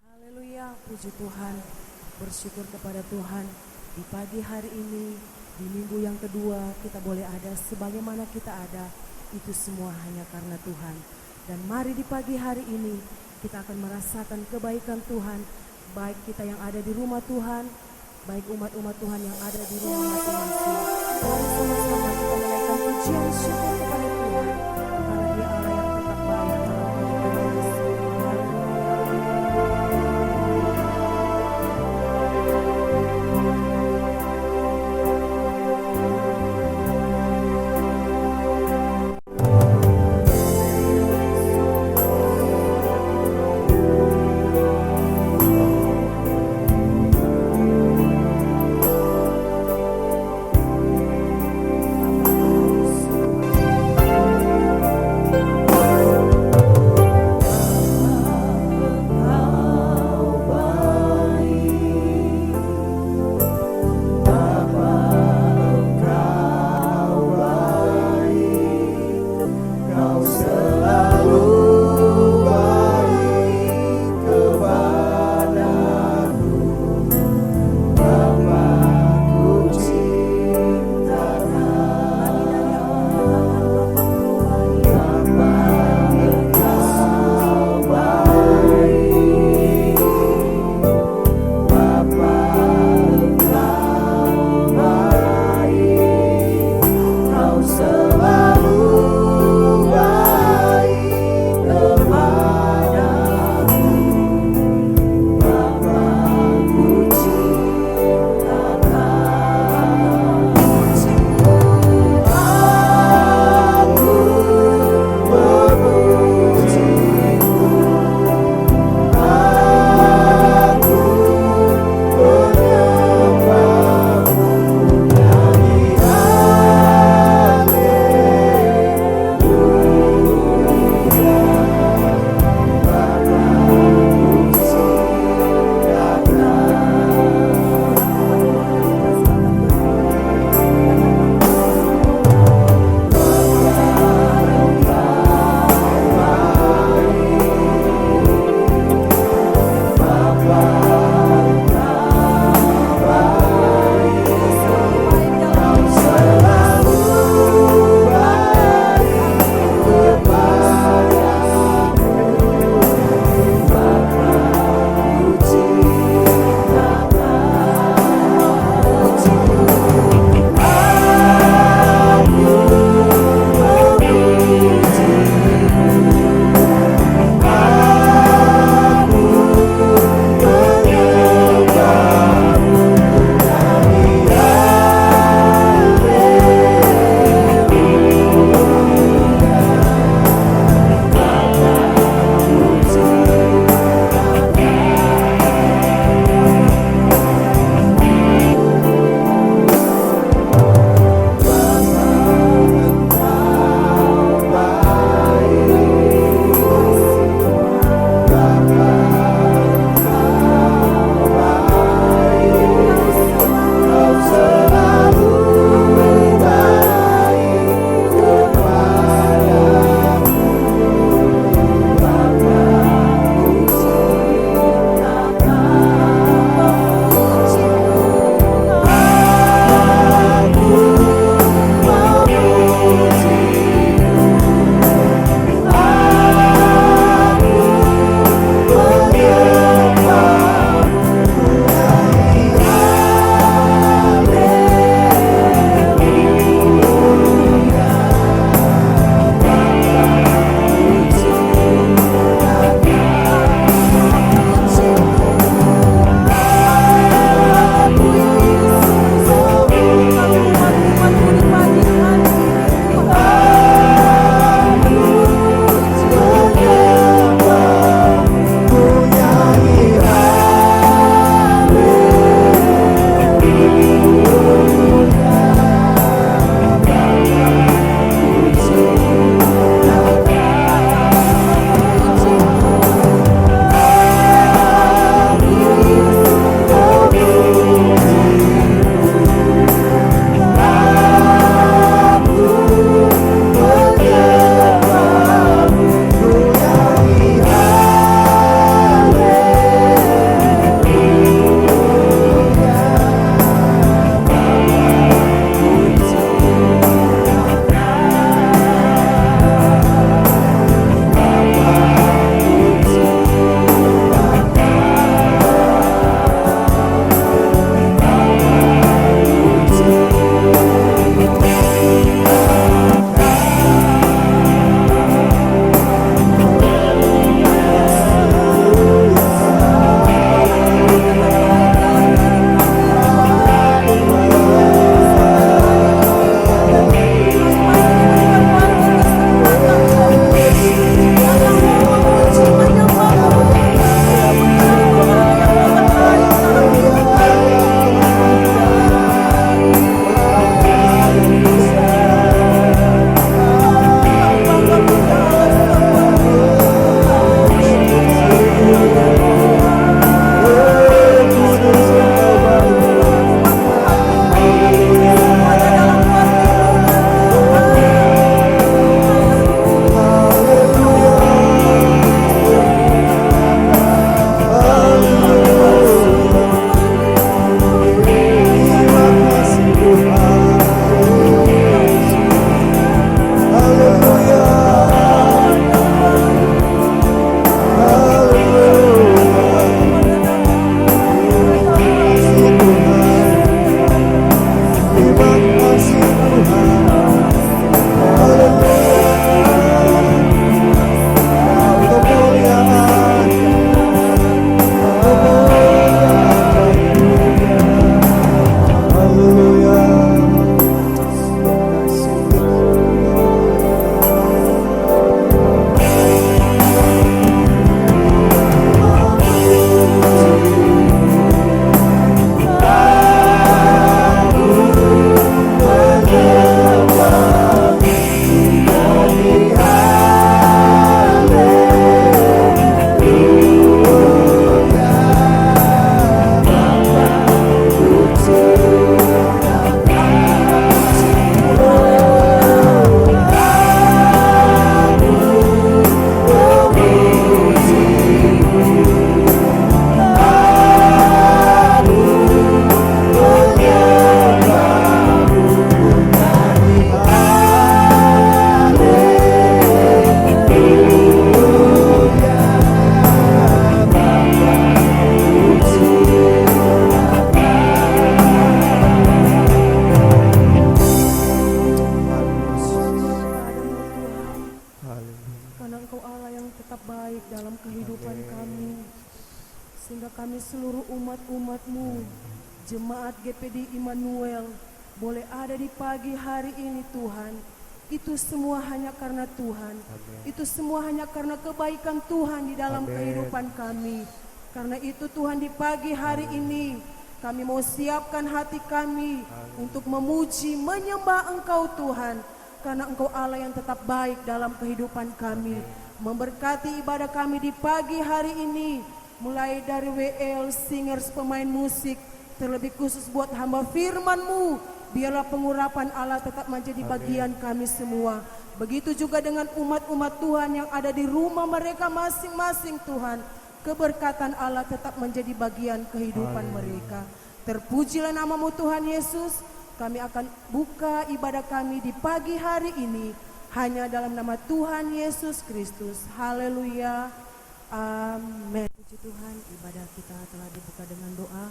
Haleluya, puji Tuhan, bersyukur kepada Tuhan. Di pagi hari ini, di minggu yang kedua, kita boleh ada sebagaimana kita ada, itu semua hanya karena Tuhan. Dan mari di pagi hari ini, kita akan merasakan kebaikan Tuhan, baik kita yang ada di rumah Tuhan, baik umat-umat Tuhan yang ada di rumah masing-masing. Mari sama-sama kita menaikkan pujian syukur kepada Tuhan, karena Dia Allah yang tetap baik dalam kehidupan kita. umat-umat-Mu, jemaat GPD Immanuel, boleh ada di pagi hari ini Tuhan. Itu semua hanya karena Tuhan. Itu semua hanya karena kebaikan Tuhan di dalam kehidupan kami. Karena itu Tuhan, di pagi hari ini kami mau siapkan hati kami untuk memuji, menyembah Engkau Tuhan. Karena Engkau Allah yang tetap baik dalam kehidupan kami. Memberkati ibadah kami di pagi hari ini. Mulai dari WL, singers, pemain musik, terlebih khusus buat hamba firman-Mu, biarlah pengurapan Allah tetap menjadi bagian kami semua. Begitu juga dengan umat-umat Tuhan yang ada di rumah mereka masing-masing Tuhan. Keberkatan Allah tetap menjadi bagian kehidupan mereka. Terpujilah nama-Mu Tuhan Yesus. Kami akan buka ibadah kami di pagi hari ini hanya dalam nama Tuhan Yesus Kristus. Haleluya. Amin. Puji Tuhan, ibadah kita telah dibuka dengan doa.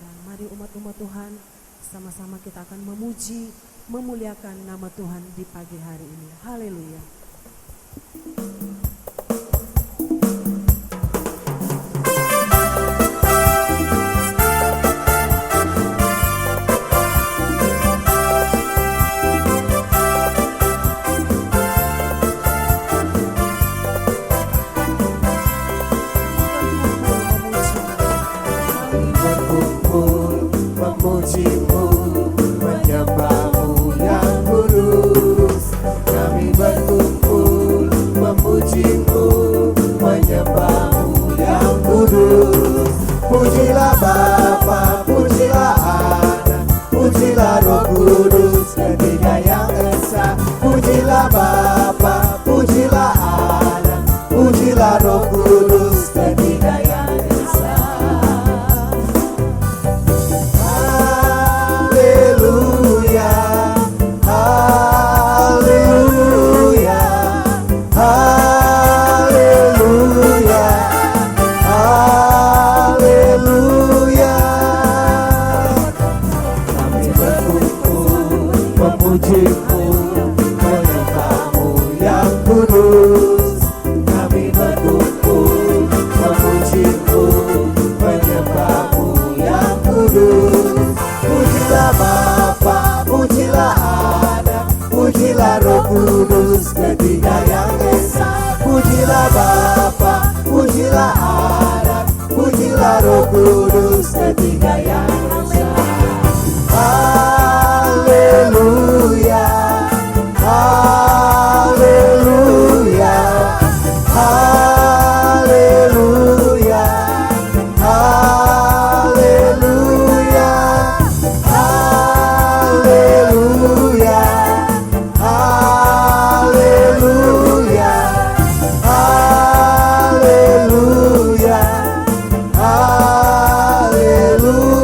Dan mari umat-umat Tuhan, sama-sama kita akan memuji, memuliakan nama Tuhan di pagi hari ini. Haleluya. Memuji-Mu, menyembah-Mu yang kudus. Kami berkumpul memuji-Mu, menyembah-Mu yang kudus. Pujilah Bapa, pujilah Anak, pujilah Roh Kudus, ketiga yang esa. Pujilah Bapa, pujilah Anak, pujilah Roh Kudus, ketiga yang esa. Memuji-Mu, menyembah-Mu yang kudus. Kami berkumpul memuji-Mu, menyembah-Mu yang kudus. Pujilah Bapa, pujilah Anak, pujilah Roh Kudus, ketiga yang esa. Pujilah Bapa, pujilah Anak, pujilah Roh Kudus, ketiga yang esa. Haleluya, haleluya, haleluya, haleluya, haleluya, haleluya, haleluya, haleluya.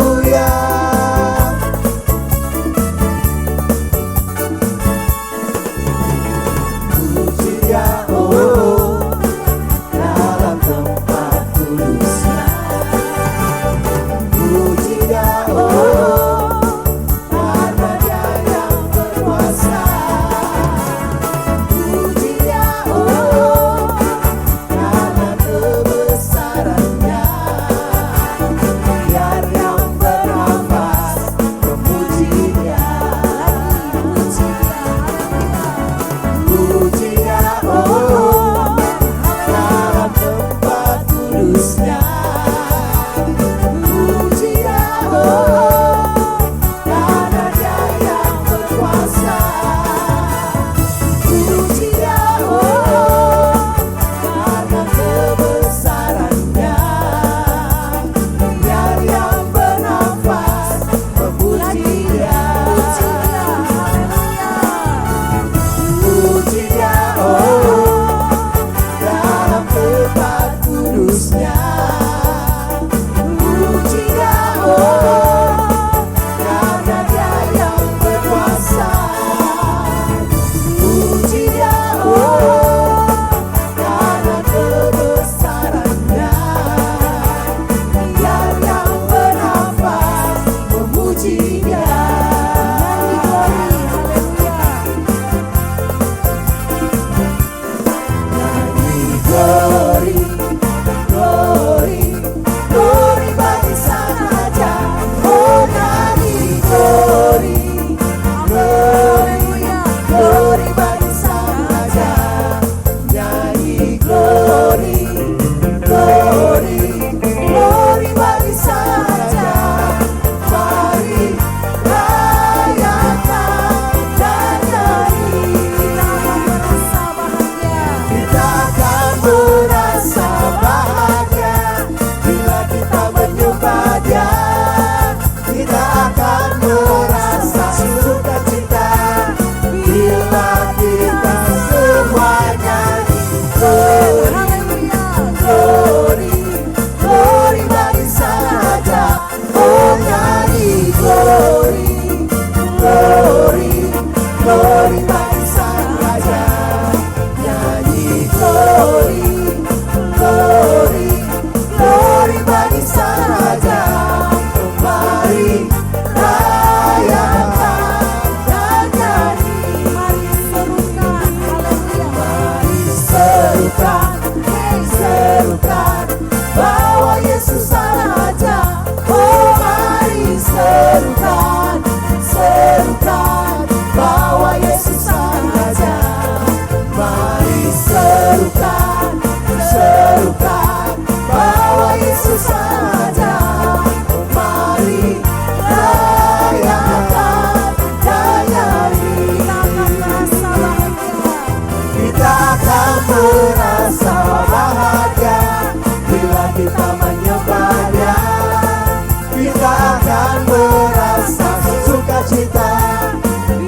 akan merasa sukacita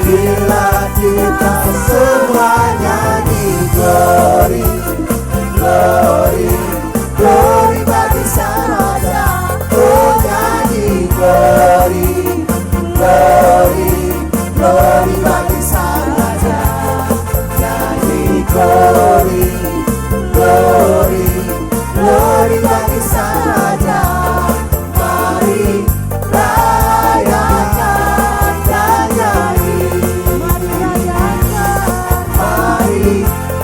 bila kita semua nyanyi glory, glory, glory bagi Sang Raja. Oh nyanyi glory, glory, glory bagi Sang Raja. Nyanyi glory, glory, glory bagi Sang Raja. Mari rayakan dan nyanyi. Mari rayakan, mari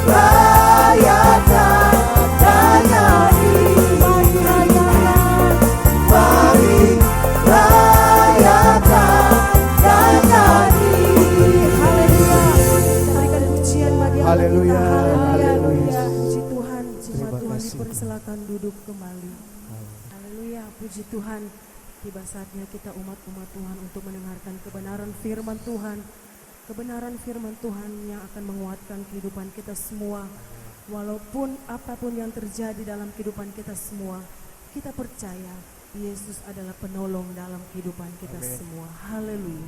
rayakan dan nyanyi. Mari rayakan, mari rayakan dan nyanyi. Haleluya. Kita berikan pujian bagi Allah Haleluya, kita. haleluya. Puji Tuhan, jemaat Terima Tuhan kasih. dipersilakan duduk kembali. Haleluya, puji Tuhan. Tiba saatnya kita umat-umat Tuhan untuk mendengarkan kebenaran firman Tuhan. Kebenaran firman Tuhan yang akan menguatkan kehidupan kita semua. Walaupun apapun yang terjadi dalam kehidupan kita semua, kita percaya Yesus adalah penolong dalam kehidupan kita Amin. semua. Haleluya.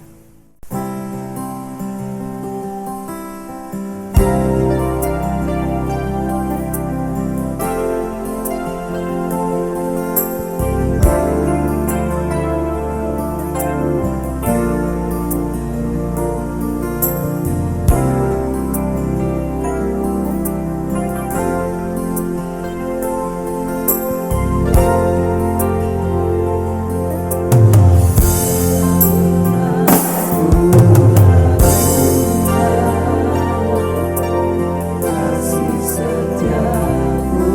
Kasih setiamu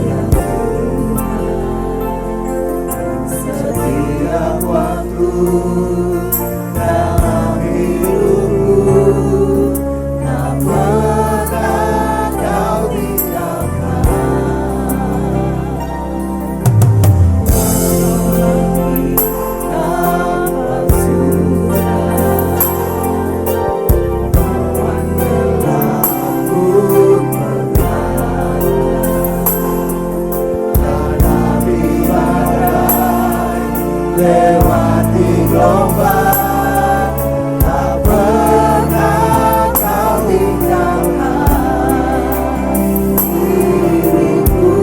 ya Tuhan, setiap waktu dalam hidupku, tak pernah Kau tinggalkan. Walau dalam surat awan gelap pun hadapi badai, lewati gelombang, tak pernah Kau tinggalkan diriku.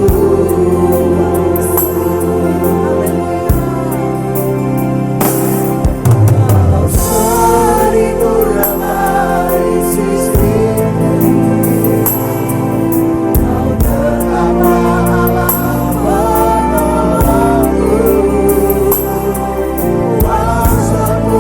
Walau seribu ramai sisimu, Kau tetaplah Allah penolongku. Walau semua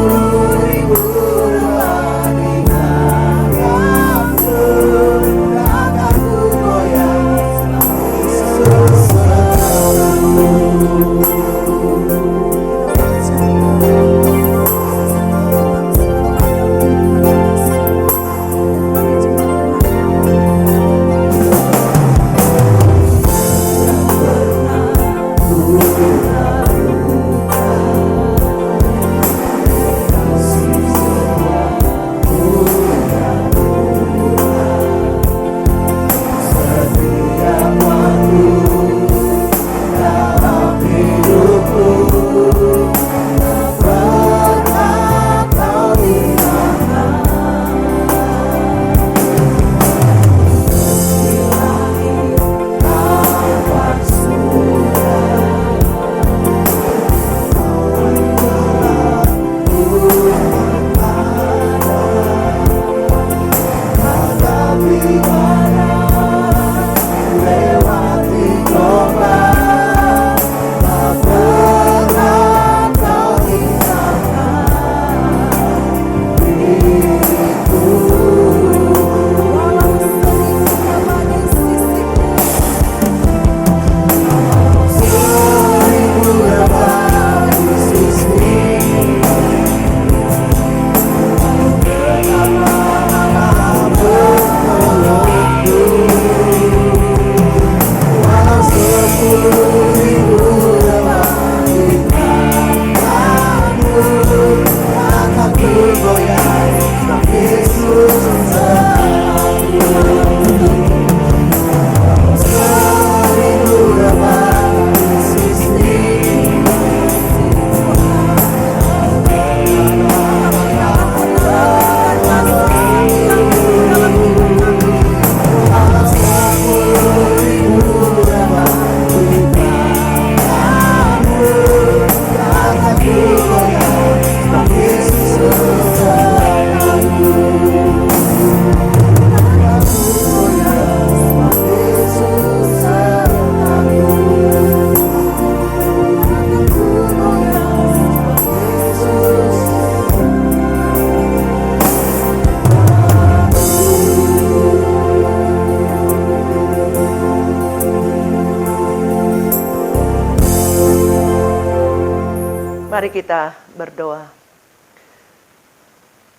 kita berdoa.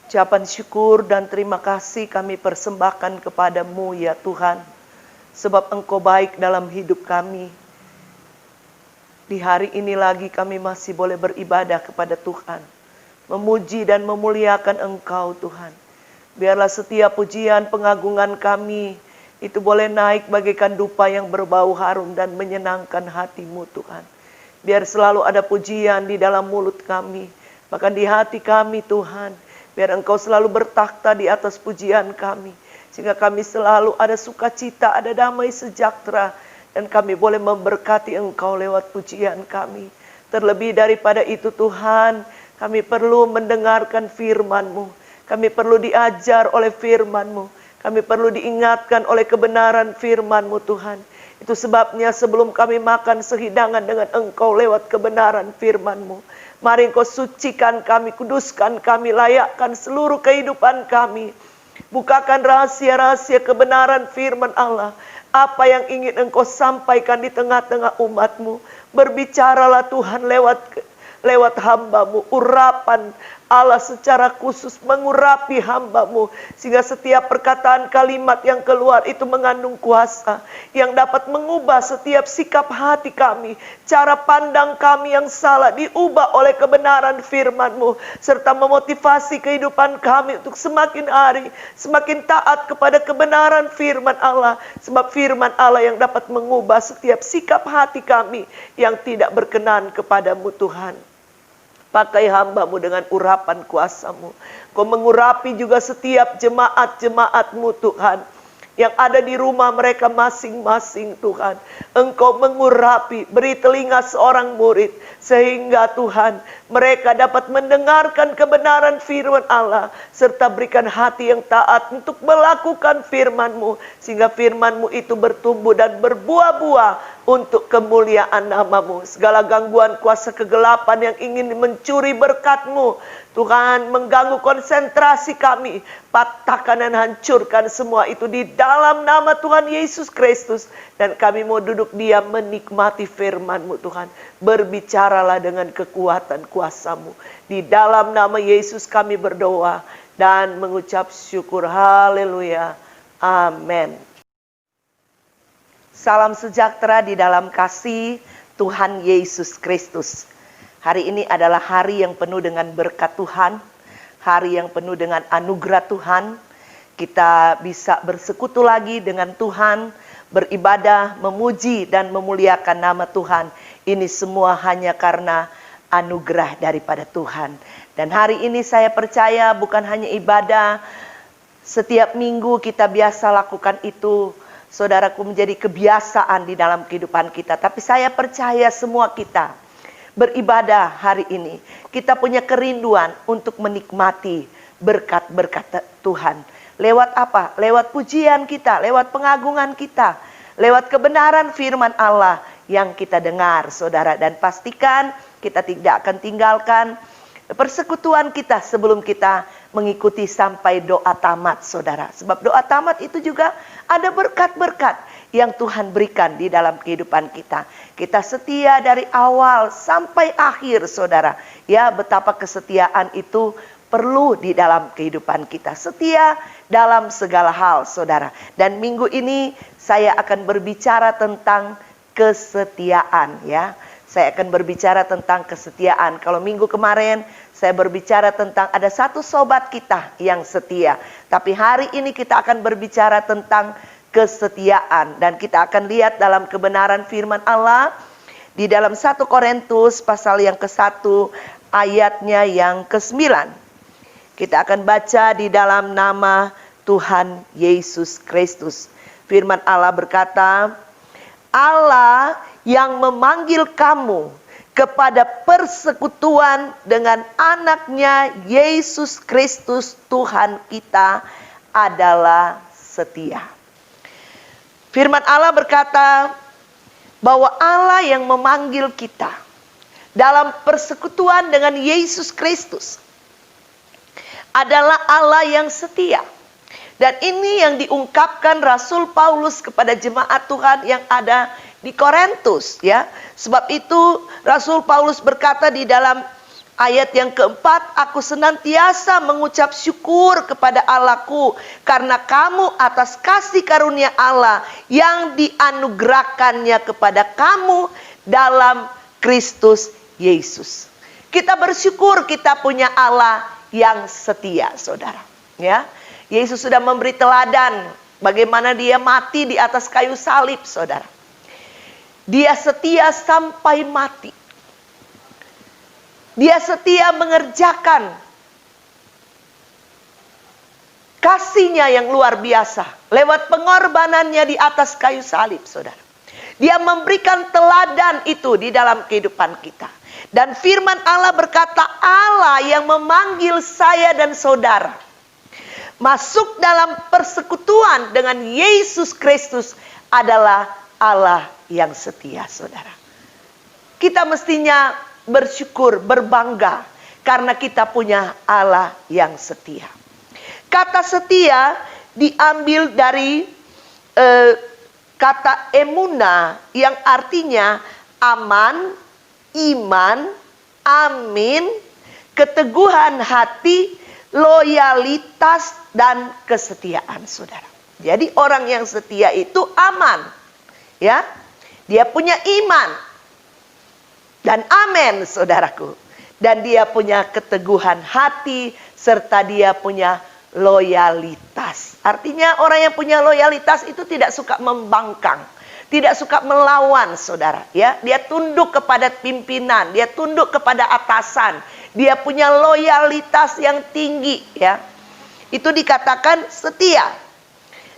Ucapan syukur dan terima kasih kami persembahkan kepadamu ya Tuhan. Sebab Engkau baik dalam hidup kami. Di hari ini lagi kami masih boleh beribadah kepada Tuhan. Memuji dan memuliakan Engkau Tuhan. Biarlah setiap pujian pengagungan kami itu boleh naik bagaikan dupa yang berbau harum dan menyenangkan hati-Mu Tuhan. Biar selalu ada pujian di dalam mulut kami. Bahkan di hati kami Tuhan. Biar Engkau selalu bertakhta di atas pujian kami. Sehingga kami selalu ada sukacita, ada damai sejahtera. Dan kami boleh memberkati Engkau lewat pujian kami. Terlebih daripada itu Tuhan, kami perlu mendengarkan firman-Mu. Kami perlu diajar oleh firman-Mu. Kami perlu diingatkan oleh kebenaran firman-Mu Tuhan. Itu sebabnya sebelum kami makan sehidangan dengan Engkau lewat kebenaran firman-Mu. Mari Engkau sucikan kami, kuduskan kami, layakkan seluruh kehidupan kami. Bukakan rahasia-rahasia kebenaran firman Allah. Apa yang ingin Engkau sampaikan di tengah-tengah umat-Mu. Berbicaralah Tuhan lewat hamba-Mu. Urapan Allah secara khusus mengurapi hamba-Mu. Sehingga setiap perkataan kalimat yang keluar itu mengandung kuasa. Yang dapat mengubah setiap sikap hati kami. Cara pandang kami yang salah diubah oleh kebenaran firman-Mu. Serta memotivasi kehidupan kami untuk semakin hari semakin taat kepada kebenaran firman Allah. Sebab firman Allah yang dapat mengubah setiap sikap hati kami yang tidak berkenan kepadamu Tuhan. Pakai hamba-Mu dengan urapan kuasa-Mu. Kau mengurapi juga setiap jemaat-jemaat-Mu Tuhan. Yang ada di rumah mereka masing-masing Tuhan. Engkau mengurapi, beri telinga seorang murid. Sehingga Tuhan, mereka dapat mendengarkan kebenaran firman Allah. Serta berikan hati yang taat untuk melakukan firman-Mu. Sehingga firman-Mu itu bertumbuh dan berbuah-buah untuk kemuliaan nama-Mu. Segala gangguan kuasa kegelapan yang ingin mencuri berkat-Mu, Tuhan, mengganggu konsentrasi kami, patahkan dan hancurkan semua itu di dalam nama Tuhan Yesus Kristus. Dan kami mau duduk diam menikmati firman-Mu Tuhan. Berbicaralah dengan kekuatan kuasa-Mu. Di dalam nama Yesus kami berdoa dan mengucap syukur. Haleluya. Amin. Salam sejahtera di dalam kasih Tuhan Yesus Kristus. Hari ini adalah hari yang penuh dengan berkat Tuhan. Hari yang penuh dengan anugerah Tuhan. Kita bisa bersekutu lagi dengan Tuhan. Beribadah, memuji dan memuliakan nama Tuhan. Ini semua hanya karena anugerah daripada Tuhan. Dan hari ini saya percaya bukan hanya ibadah. Setiap minggu kita biasa lakukan itu. Saudaraku, menjadi kebiasaan di dalam kehidupan kita. Tapi saya percaya semua kita beribadah hari ini. Kita punya kerinduan untuk menikmati berkat-berkat Tuhan. Lewat apa? Lewat pujian kita, lewat pengagungan kita. Lewat kebenaran firman Allah yang kita dengar, saudara. Dan pastikan kita tidak akan tinggalkan persekutuan kita sebelum kita mengikuti sampai doa tamat, saudara. Sebab doa tamat itu juga ada berkat-berkat yang Tuhan berikan di dalam kehidupan kita. Kita setia dari awal sampai akhir, saudara. Ya, betapa kesetiaan itu perlu di dalam kehidupan kita. Setia dalam segala hal, saudara. Dan minggu ini saya akan berbicara tentang kesetiaan, ya. Saya akan berbicara tentang kesetiaan. Kalau minggu kemarin saya berbicara tentang ada satu sobat kita yang setia. Tapi hari ini kita akan berbicara tentang kesetiaan. Dan kita akan lihat dalam kebenaran firman Allah. Di dalam 1 Korintus pasal yang ke-1 ayatnya yang ke-9. Kita akan baca di dalam nama Tuhan Yesus Kristus. Firman Allah berkata, Allah yang memanggil kamu kepada persekutuan dengan anaknya Yesus Kristus Tuhan kita adalah setia. Firman Allah berkata bahwa Allah yang memanggil kita dalam persekutuan dengan Yesus Kristus adalah Allah yang setia. Dan ini yang diungkapkan Rasul Paulus kepada jemaat Tuhan yang ada di Korintus, ya. Sebab itu Rasul Paulus berkata di dalam Ayat yang keempat, aku senantiasa mengucap syukur kepada Allahku karena kamu atas kasih karunia Allah yang dianugerahkannya kepada kamu dalam Kristus Yesus. Kita bersyukur kita punya Allah yang setia, saudara. Ya, Yesus sudah memberi teladan bagaimana dia mati di atas kayu salib, saudara. Dia setia sampai mati. Dia setia mengerjakan kasihnya yang luar biasa lewat pengorbanannya di atas kayu salib, saudara. Dia memberikan teladan itu di dalam kehidupan kita. Dan firman Allah berkata, Allah yang memanggil saya dan saudara masuk dalam persekutuan dengan Yesus Kristus adalah Allah yang setia, saudara. Kita mestinya bersyukur, berbangga karena kita punya Allah yang setia. Kata setia diambil dari kata emuna yang artinya aman, iman, amin, keteguhan hati, loyalitas, dan kesetiaan, saudara. Jadi orang yang setia itu aman, ya. Dia punya iman dan amin, saudaraku. Dan dia punya keteguhan hati serta dia punya loyalitas. Artinya orang yang punya loyalitas itu tidak suka membangkang, tidak suka melawan, saudara. Ya, dia tunduk kepada pimpinan, dia tunduk kepada atasan, dia punya loyalitas yang tinggi, ya. Itu dikatakan setia.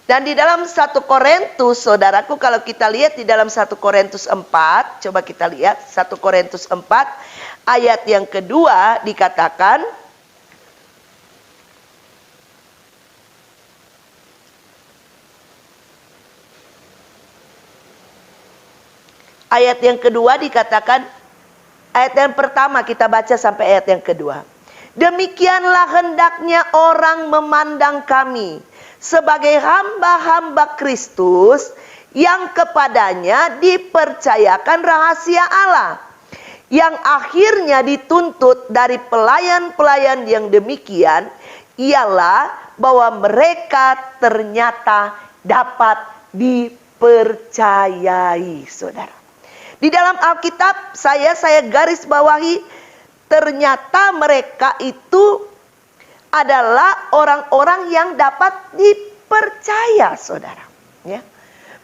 Dan di dalam 1 Korintus, saudaraku, kalau kita lihat di dalam 1 Korintus 4, coba kita lihat 1 Korintus 4 ayat yang kedua dikatakan, ayat yang kedua dikatakan, ayat yang pertama kita baca sampai ayat yang kedua. Demikianlah hendaknya orang memandang kami sebagai hamba-hamba Kristus yang kepadanya dipercayakan rahasia Allah, yang akhirnya dituntut dari pelayan-pelayan yang demikian ialah bahwa mereka ternyata dapat dipercayai, saudara. Di dalam Alkitab saya garis bawahi, ternyata mereka itu adalah orang-orang yang dapat dipercaya, saudara. Ya.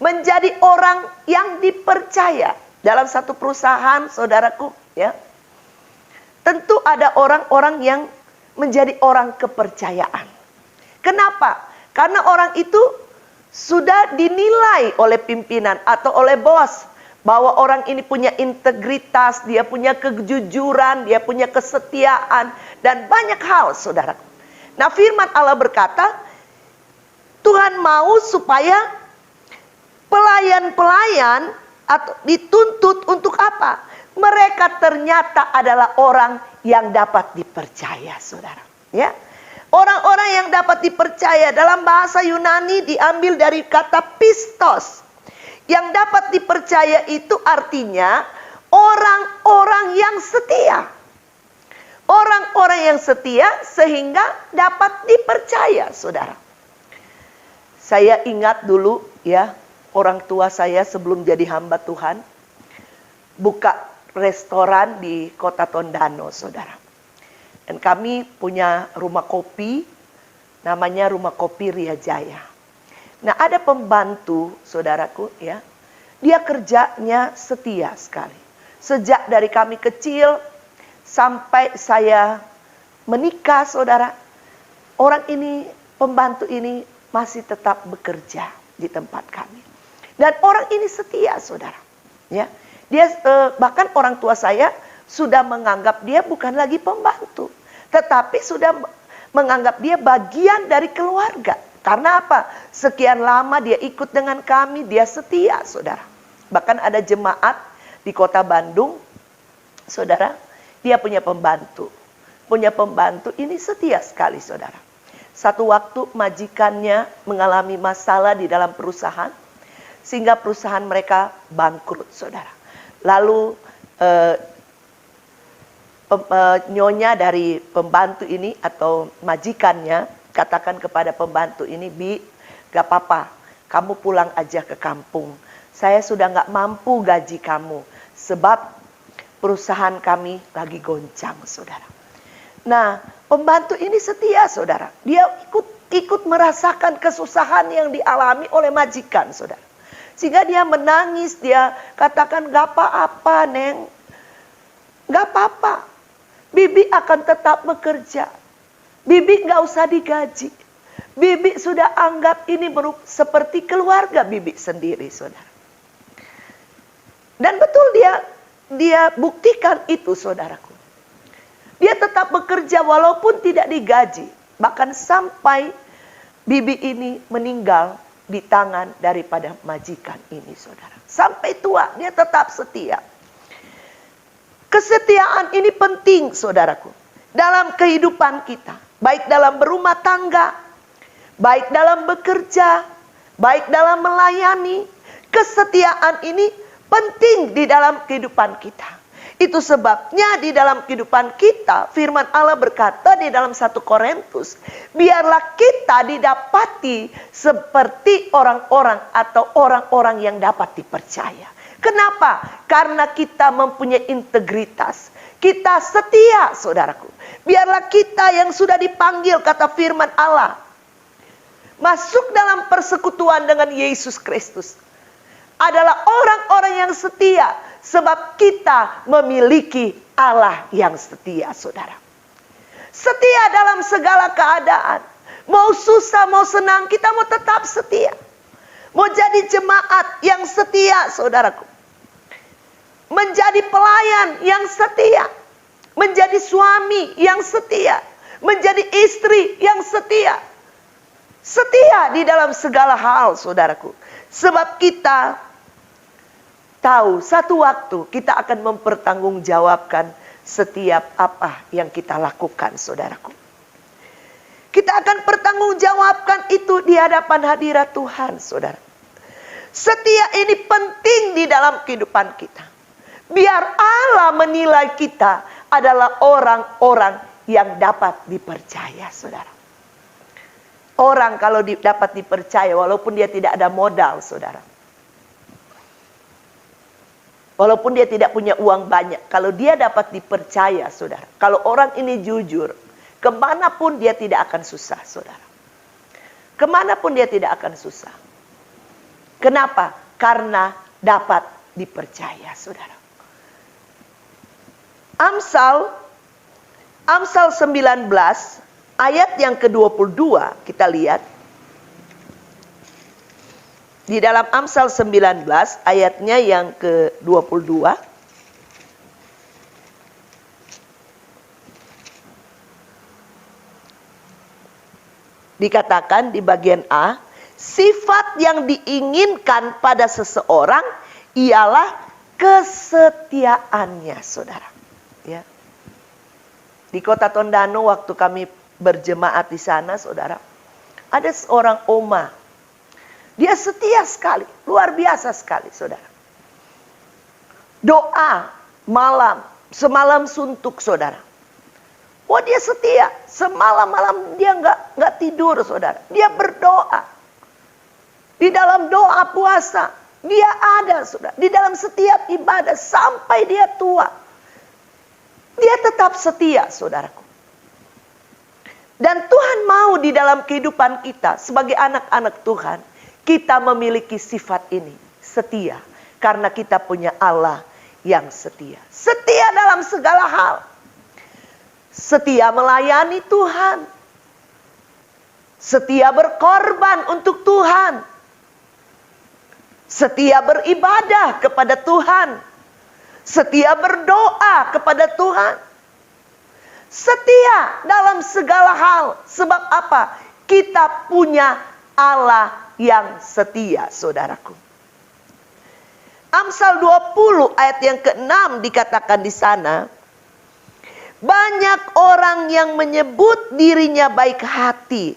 Menjadi orang yang dipercaya dalam satu perusahaan, saudaraku. Ya. Tentu ada orang-orang yang menjadi orang kepercayaan. Kenapa? Karena orang itu sudah dinilai oleh pimpinan atau oleh bos bahwa orang ini punya integritas, dia punya kejujuran, dia punya kesetiaan, dan banyak hal, saudara. Nah, firman Allah berkata, Tuhan mau supaya pelayan-pelayan atau dituntut untuk apa? Mereka ternyata adalah orang yang dapat dipercaya, saudara. Ya, orang-orang yang dapat dipercaya dalam bahasa Yunani diambil dari kata pistos. Yang dapat dipercaya itu artinya orang-orang yang setia. Orang-orang yang setia sehingga dapat dipercaya, saudara. Saya ingat dulu, ya, orang tua saya sebelum jadi hamba Tuhan buka restoran di Kota Tondano, saudara. Dan kami punya rumah kopi, namanya Rumah Kopi Ria Jaya. Nah, ada pembantu, saudaraku, ya. Dia kerjanya setia sekali. Sejak dari kami kecil sampai saya menikah, saudara, orang ini, pembantu ini masih tetap bekerja di tempat kami. Dan orang ini setia, saudara. Ya, dia bahkan orang tua saya sudah menganggap dia bukan lagi pembantu, tetapi sudah menganggap dia bagian dari keluarga. Karena apa? Sekian lama dia ikut dengan kami, dia setia, saudara. Bahkan ada jemaat di kota Bandung, saudara, dia punya pembantu. Punya pembantu ini setia sekali, saudara. Satu waktu majikannya mengalami masalah di dalam perusahaan, sehingga perusahaan mereka bangkrut, saudara. Lalu nyonya dari pembantu ini atau majikannya katakan kepada pembantu ini, Bi, gak apa-apa, kamu pulang aja ke kampung. Saya sudah gak mampu gaji kamu, sebab perusahaan kami lagi goncang, saudara. Nah, pembantu ini setia, saudara. Dia ikut merasakan kesusahan yang dialami oleh majikan, saudara. Sehingga dia menangis, dia katakan, gak apa-apa, Neng. Gak apa-apa. Bibi akan tetap bekerja. Bibi gak usah digaji. Bibi sudah anggap ini seperti keluarga Bibi sendiri, saudara. Dan betul dia buktikan itu, saudaraku. Dia tetap bekerja walaupun tidak digaji. Bahkan sampai Bibi ini meninggal di tangan daripada majikan ini, saudara. Sampai tua dia tetap setia. Kesetiaan ini penting, saudaraku. Dalam kehidupan kita. Baik dalam berumah tangga. Baik dalam bekerja. Baik dalam melayani. Kesetiaan ini penting di dalam kehidupan kita. Itu sebabnya di dalam kehidupan kita, firman Allah berkata di dalam 1 Korintus, biarlah kita didapati seperti orang-orang atau orang-orang yang dapat dipercaya. Kenapa? Karena kita mempunyai integritas. Kita setia, saudaraku. Biarlah kita yang sudah dipanggil, kata firman Allah, masuk dalam persekutuan dengan Yesus Kristus. Adalah orang-orang yang setia. Sebab kita memiliki Allah yang setia, saudara. Setia dalam segala keadaan. Mau susah, mau senang, kita mau tetap setia. Mau jadi jemaat yang setia, saudaraku. Menjadi pelayan yang setia. Menjadi suami yang setia. Menjadi istri yang setia. Setia di dalam segala hal, saudaraku. Sebab kita tahu satu waktu kita akan mempertanggungjawabkan setiap apa yang kita lakukan, saudaraku. Kita akan pertanggungjawabkan itu di hadapan hadirat Tuhan, saudara. Setia ini penting di dalam kehidupan kita. Biar Allah menilai kita adalah orang-orang yang dapat dipercaya, saudara. Orang kalau dapat dipercaya walaupun dia tidak ada modal, saudara. Walaupun dia tidak punya uang banyak. Kalau dia dapat dipercaya, saudara. Kalau orang ini jujur. Kemanapun dia tidak akan susah, saudara. Kemanapun dia tidak akan susah. Kenapa? Karena dapat dipercaya, saudara. Amsal 19 ayat yang ke-22 kita lihat. Di dalam Amsal 19 ayatnya yang ke-22. Dikatakan di bagian A, sifat yang diinginkan pada seseorang ialah kesetiaannya, saudara. Ya. Di Kota Tondano waktu kami berjemaat di sana, saudara, ada seorang oma. Dia setia sekali, luar biasa sekali, saudara. Doa malam, semalam suntuk, saudara. Oh, dia setia, semalam-malam dia nggak tidur, saudara. Dia berdoa. Di dalam doa puasa, dia ada, saudara. Di dalam setiap ibadah sampai dia tua. Dia tetap setia, saudaraku. Dan Tuhan mau di dalam kehidupan kita sebagai anak-anak Tuhan, kita memiliki sifat ini, setia. Karena kita punya Allah yang setia. Setia dalam segala hal. Setia melayani Tuhan. Setia berkorban untuk Tuhan. Setia beribadah kepada Tuhan. Setia berdoa kepada Tuhan. Setia dalam segala hal. Sebab apa? Kita punya Allah yang setia, saudaraku. Amsal 20 ayat yang ke-6 dikatakan di sana, banyak orang yang menyebut dirinya baik hati,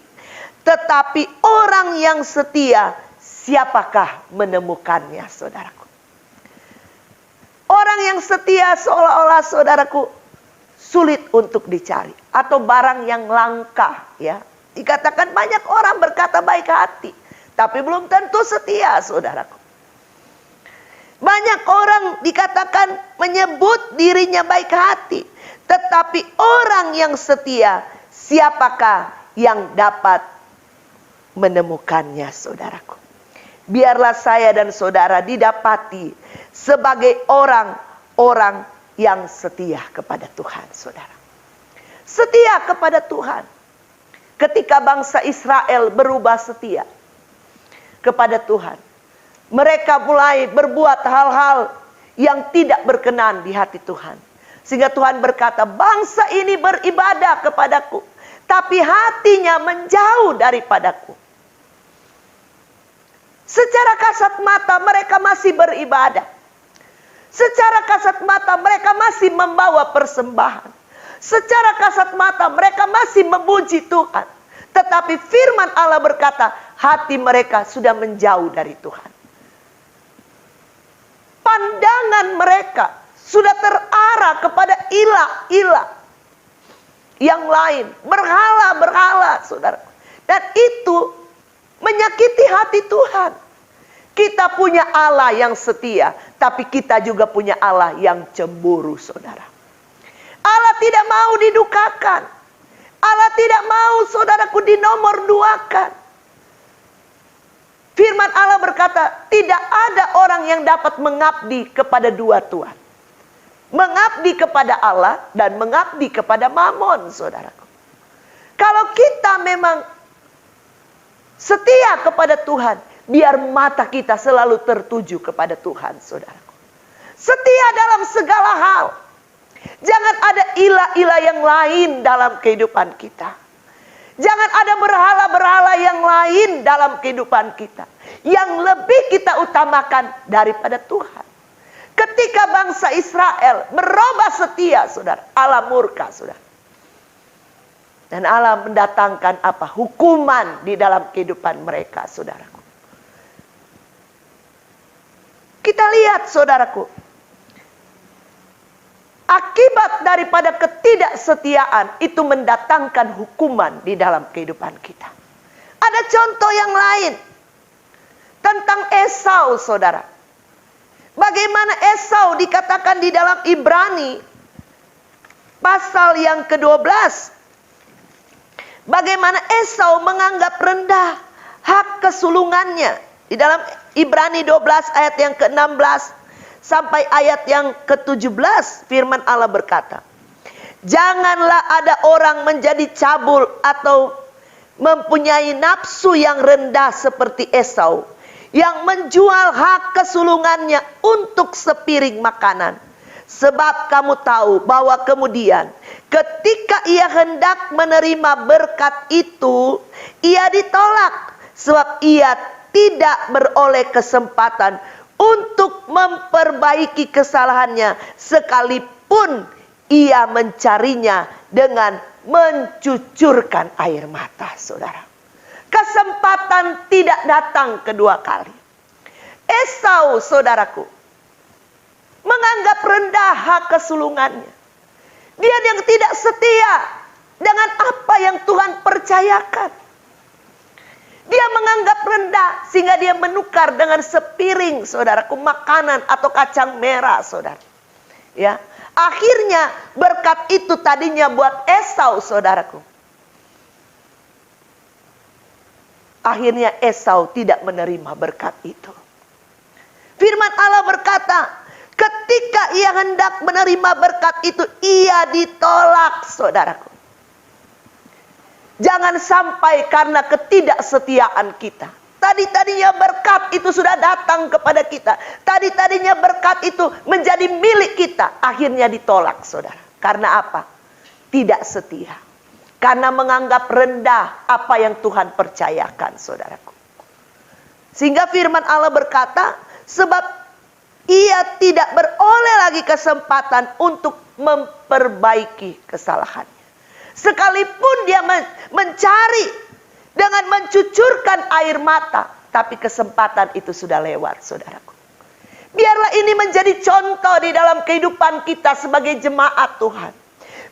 tetapi orang yang setia, siapakah menemukannya, saudaraku? Orang yang setia seolah-olah, saudaraku, sulit untuk dicari atau barang yang langka, ya. Dikatakan banyak orang berkata baik hati, tapi belum tentu setia, saudaraku. Banyak orang dikatakan menyebut dirinya baik hati, tetapi orang yang setia, siapakah yang dapat menemukannya, saudaraku? Biarlah saya dan saudara didapati sebagai orang-orang yang setia kepada Tuhan, saudara. Setia kepada Tuhan. Ketika bangsa Israel berubah setia kepada Tuhan, mereka mulai berbuat hal-hal yang tidak berkenan di hati Tuhan. Sehingga Tuhan berkata, bangsa ini beribadah kepadaku, tapi hatinya menjauh daripadaku. Secara kasat mata mereka masih beribadah. Secara kasat mata mereka masih membawa persembahan. Secara kasat mata mereka masih memuji Tuhan. Tetapi firman Allah berkata, hati mereka sudah menjauh dari Tuhan. Pandangan mereka sudah terarah kepada ilah-ilah yang lain. Berhala-berhala, saudara. Dan itu menyakiti hati Tuhan. Kita punya Allah yang setia, tapi kita juga punya Allah yang cemburu, saudara. Allah tidak mau didukakan. Allah tidak mau saudaraku dinomor duakan. Firman Allah berkata, tidak ada orang yang dapat mengabdi kepada dua Tuhan. Mengabdi kepada Allah dan mengabdi kepada Mamon, saudaraku. Kalau kita memang setia kepada Tuhan, biar mata kita selalu tertuju kepada Tuhan, saudaraku. Setia dalam segala hal. Jangan ada ilah-ilah yang lain dalam kehidupan kita. Jangan ada berhala-berhala yang lain dalam kehidupan kita. Yang lebih kita utamakan daripada Tuhan. Ketika bangsa Israel berubah setia, saudara, Allah murka, saudara. Dan Allah mendatangkan apa? Hukuman di dalam kehidupan mereka, saudaraku. Kita lihat, saudaraku. Akibat daripada ketidaksetiaan itu mendatangkan hukuman di dalam kehidupan kita. Ada contoh yang lain tentang Esau, saudara. Bagaimana Esau dikatakan di dalam Ibrani pasal yang ke-12. Bagaimana Esau menganggap rendah hak kesulungannya. Di dalam Ibrani 12 ayat yang ke-16. Sampai ayat yang ke-17 firman Allah berkata, janganlah ada orang menjadi cabul atau mempunyai nafsu yang rendah seperti Esau, yang menjual hak kesulungannya untuk sepiring makanan. Sebab kamu tahu bahwa kemudian ketika ia hendak menerima berkat itu, ia ditolak. Sebab ia tidak beroleh kesempatan untuk memperbaiki kesalahannya, sekalipun ia mencarinya dengan mencucurkan air mata, saudara. Kesempatan tidak datang kedua kali. Esau, saudaraku, menganggap rendah hak kesulungannya. Dia yang tidak setia dengan apa yang Tuhan percayakan. Dia menganggap rendah sehingga dia menukar dengan sepiring, saudaraku, makanan atau kacang merah, saudara. Ya, akhirnya berkat itu tadinya buat Esau, saudaraku. Akhirnya Esau tidak menerima berkat itu. Firman Allah berkata, ketika ia hendak menerima berkat itu, ia ditolak, saudaraku. Jangan sampai karena ketidaksetiaan kita. Tadi-tadinya berkat itu sudah datang kepada kita. Tadi-tadinya berkat itu menjadi milik kita. Akhirnya ditolak, saudara. Karena apa? Tidak setia. Karena menganggap rendah apa yang Tuhan percayakan, saudaraku. Sehingga firman Allah berkata, sebab ia tidak beroleh lagi kesempatan untuk memperbaiki kesalahan. Sekalipun dia mencari dengan mencucurkan air mata, tapi kesempatan itu sudah lewat, saudaraku. Biarlah ini menjadi contoh di dalam kehidupan kita sebagai jemaat Tuhan.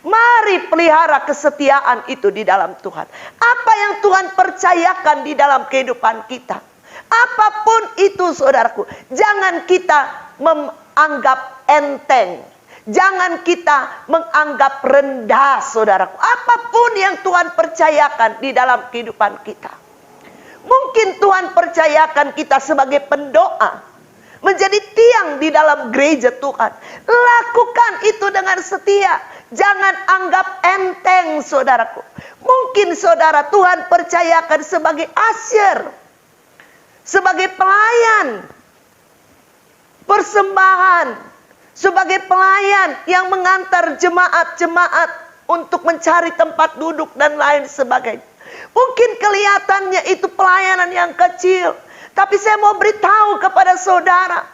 Mari pelihara kesetiaan itu di dalam Tuhan. Apa yang Tuhan percayakan di dalam kehidupan kita, apapun itu saudaraku, jangan kita menganggap enteng. Jangan kita menganggap rendah saudaraku. Apapun yang Tuhan percayakan di dalam kehidupan kita. Mungkin Tuhan percayakan kita sebagai pendoa, menjadi tiang di dalam gereja Tuhan. Lakukan itu dengan setia. Jangan anggap enteng saudaraku. Mungkin saudara Tuhan percayakan sebagai usher, sebagai pelayan persembahan, sebagai pelayan yang mengantar jemaat-jemaat untuk mencari tempat duduk dan lain sebagainya. Mungkin kelihatannya itu pelayanan yang kecil, tapi saya mau beritahu kepada saudara,